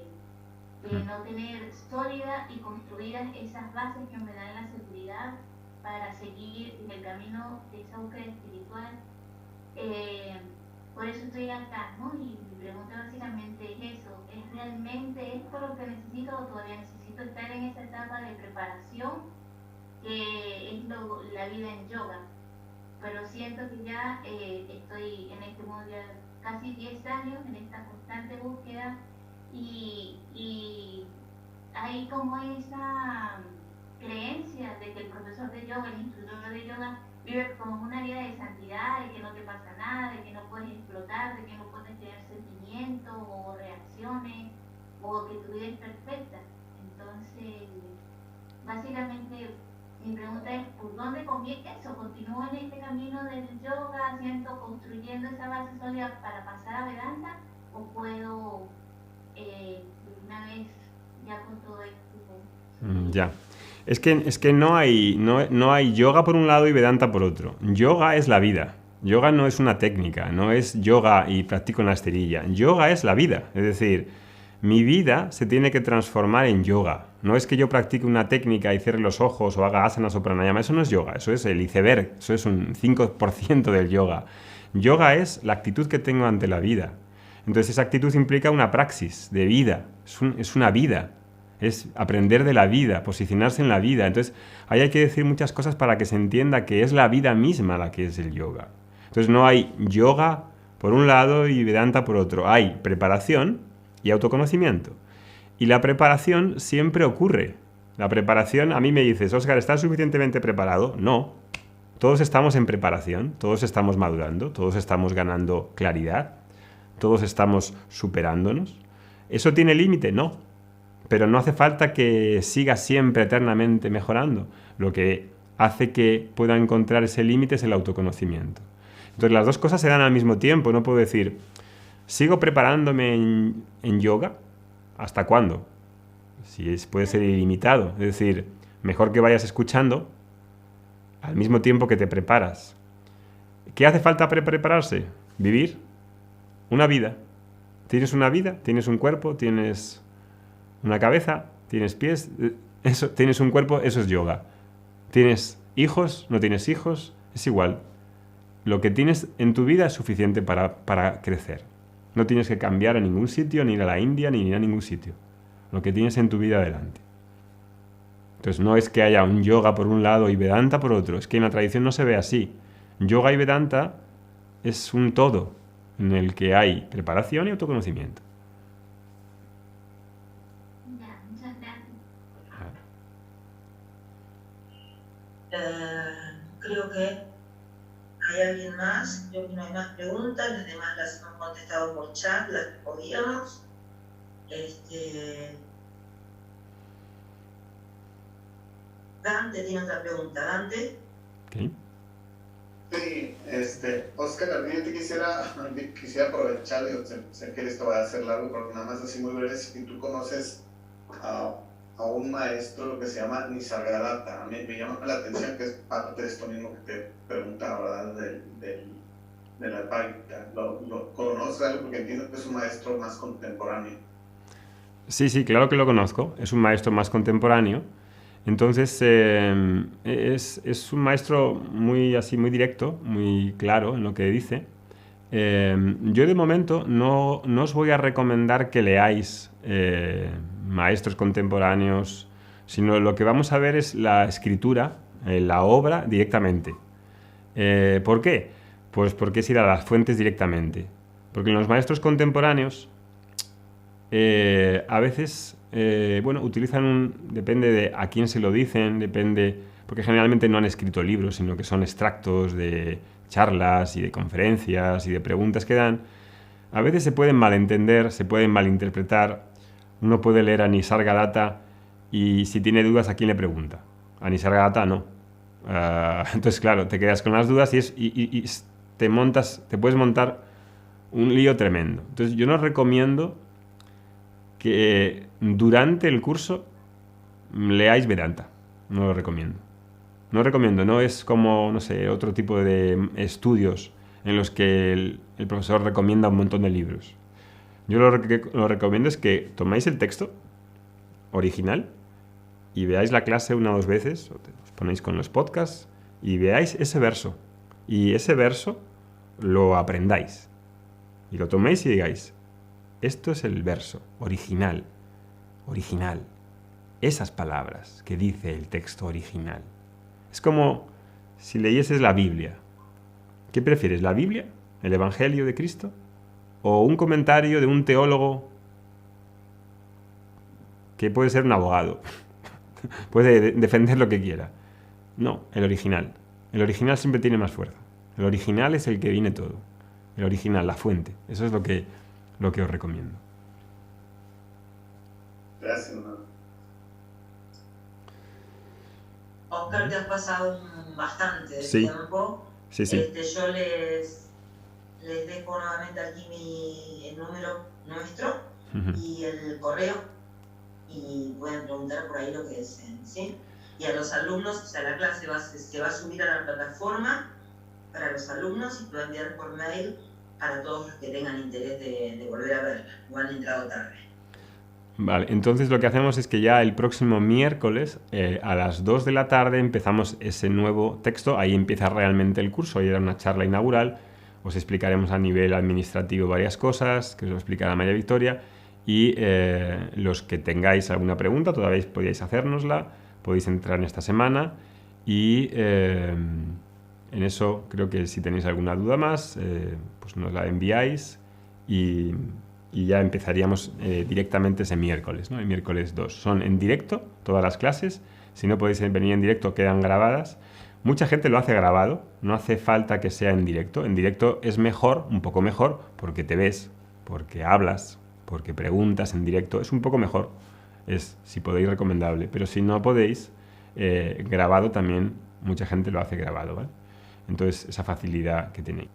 no tener sólidas y construidas esas bases que me dan la seguridad para seguir en el camino de esa búsqueda espiritual. Por eso estoy acá, ¿no? Y mi pregunta básicamente es eso: ¿es realmente esto lo que necesito o todavía necesito estar en esa etapa de preparación que es la vida en yoga? Pero siento que ya estoy en este mundo ya casi 10 años en esta constante búsqueda y hay como esa creencia de que el profesor de yoga, el instructor de yoga, vive como en una vida de santidad, de que no te pasa nada, de que no puedes explotar, de que no puedes tener sentimientos o reacciones, o que tu vida es perfecta. Entonces, básicamente, mi pregunta es: ¿por dónde comienzo? ¿Continúo en este camino del yoga, construyendo esa base sólida para pasar a Vedanta? ¿O puedo, una vez ya con todo esto?
Ya. Es que no hay yoga por un lado y Vedanta por otro. Yoga es la vida. Yoga no es una técnica, no es yoga y practico en la esterilla. Yoga es la vida. Es decir, mi vida se tiene que transformar en yoga. No es que yo practique una técnica y cierre los ojos o haga asanas o pranayama. Eso no es yoga, eso es el iceberg. Eso es un 5% del yoga. Yoga es la actitud que tengo ante la vida. Entonces esa actitud implica una praxis de vida. Es una vida. Es aprender de la vida, posicionarse en la vida. Entonces, ahí hay que decir muchas cosas para que se entienda que es la vida misma la que es el yoga. Entonces, no hay yoga por un lado y Vedanta por otro. Hay preparación y autoconocimiento. Y la preparación siempre ocurre. La preparación, a mí me dices: Óscar, ¿estás suficientemente preparado? No. Todos estamos en preparación, todos estamos madurando, todos estamos ganando claridad, todos estamos superándonos. ¿Eso tiene límite? No. Pero no hace falta que siga siempre eternamente mejorando. Lo que hace que pueda encontrar ese límite es el autoconocimiento. Entonces las dos cosas se dan al mismo tiempo. No puedo decir: ¿sigo preparándome en yoga? ¿Hasta cuándo? Puede ser ilimitado. Es decir, mejor que vayas escuchando al mismo tiempo que te preparas. ¿Qué hace falta para prepararse? Vivir una vida. ¿Tienes una vida? ¿Tienes un cuerpo? ¿Tienes una cabeza? ¿Tienes pies? ¿Tienes un cuerpo? Eso es yoga. ¿Tienes hijos? ¿No tienes hijos? Es igual. Lo que tienes en tu vida es suficiente para crecer. No tienes que cambiar a ningún sitio, ni ir a la India, ni ir a ningún sitio. Lo que tienes en tu vida adelante. Entonces no es que haya un yoga por un lado y Vedanta por otro. Es que en la tradición no se ve así. Yoga y Vedanta es un todo en el que hay preparación y autoconocimiento.
Creo que hay alguien más. Creo que no hay más preguntas. Las demás las hemos contestado por chat, las que podíamos. Dante tiene otra pregunta. Dante.
Okay.
Sí, Óscar, yo te quisiera aprovechar, sé que esto va a ser largo, pero nada más así muy breve. Si tú conoces a a un maestro lo que se llama Nisargadatta. Me llama la atención que es parte de esto mismo que te preguntaba, ¿verdad? De la Advaita. ¿Lo conoces algo? Porque entiendo que es un maestro más contemporáneo.
Sí, claro que lo conozco. Es un maestro más contemporáneo. Entonces, es un maestro muy directo, muy claro en lo que dice. Yo de momento no os voy a recomendar que leáis maestros contemporáneos, sino lo que vamos a ver es la escritura, la obra directamente. ¿Por qué? Pues porque es ir a las fuentes directamente. Porque los maestros contemporáneos a veces utilizan depende de a quién se lo dicen, porque generalmente no han escrito libros, sino que son extractos de charlas y de conferencias y de preguntas que dan. A veces se pueden malentender, se pueden malinterpretar. Uno puede leer a Nisargadatta y si tiene dudas, ¿a quién le pregunta? A Nisargadatta no. Entonces, claro, te quedas con las dudas y te puedes montar un lío tremendo. Entonces, yo no recomiendo que durante el curso leáis Vedanta. No lo recomiendo. No es como, no sé, otro tipo de estudios en los que el profesor recomienda un montón de libros. Yo lo que recomiendo es que tomáis el texto original y veáis la clase una o dos veces, os ponéis con los podcasts y veáis ese verso. Y ese verso lo aprendáis. Y lo toméis y digáis, esto es el verso original. Esas palabras que dice el texto original. Es como si leyeses la Biblia. ¿Qué prefieres, la Biblia, el Evangelio de Cristo, o un comentario de un teólogo que puede ser un abogado? Puede defender lo que quiera. No, el original. El original siempre tiene más fuerza. El original es el que viene todo. El original, la fuente. Eso es lo que os recomiendo.
Gracias, hermano.
Oscar, te has pasado bastante de tiempo.
Sí.
Yo les dejo nuevamente aquí el número nuestro y el correo y pueden preguntar por ahí lo que deseen, ¿sí? Y a los alumnos, o sea, la clase se va a subir a la plataforma para los alumnos y pueden enviar por mail para todos los que tengan interés de volver a verla o han entrado tarde.
Vale, entonces lo que hacemos es que ya el próximo miércoles a las 2 de la tarde empezamos ese nuevo texto. Ahí empieza realmente el curso. Hoy era una charla inaugural. Os explicaremos a nivel administrativo varias cosas que os lo explicará María Victoria. Y los que tengáis alguna pregunta todavía podéis hacérnosla. Podéis entrar en esta semana. Y en eso creo que si tenéis alguna duda más, pues nos la enviáis y ya empezaríamos directamente ese miércoles, ¿no? El miércoles 2. Son en directo todas las clases. Si no podéis venir en directo, quedan grabadas. Mucha gente lo hace grabado. No hace falta que sea en directo. En directo es mejor, un poco mejor, porque te ves, porque hablas, porque preguntas en directo. Es un poco mejor. Es, si podéis, recomendable. Pero si no podéis, grabado también, mucha gente lo hace grabado, ¿vale? Entonces, esa facilidad que tenéis.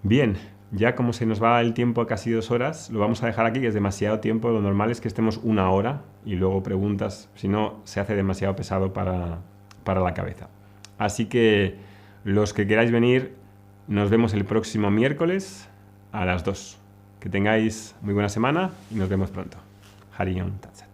Bien. Ya como se nos va el tiempo a casi 2 horas, lo vamos a dejar aquí, que es demasiado tiempo. Lo normal es que estemos 1 hora y luego preguntas. Si no, se hace demasiado pesado para la cabeza. Así que los que queráis venir, nos vemos el próximo miércoles a las 2. Que tengáis muy buena semana y nos vemos pronto. Hari Om Tat Sat.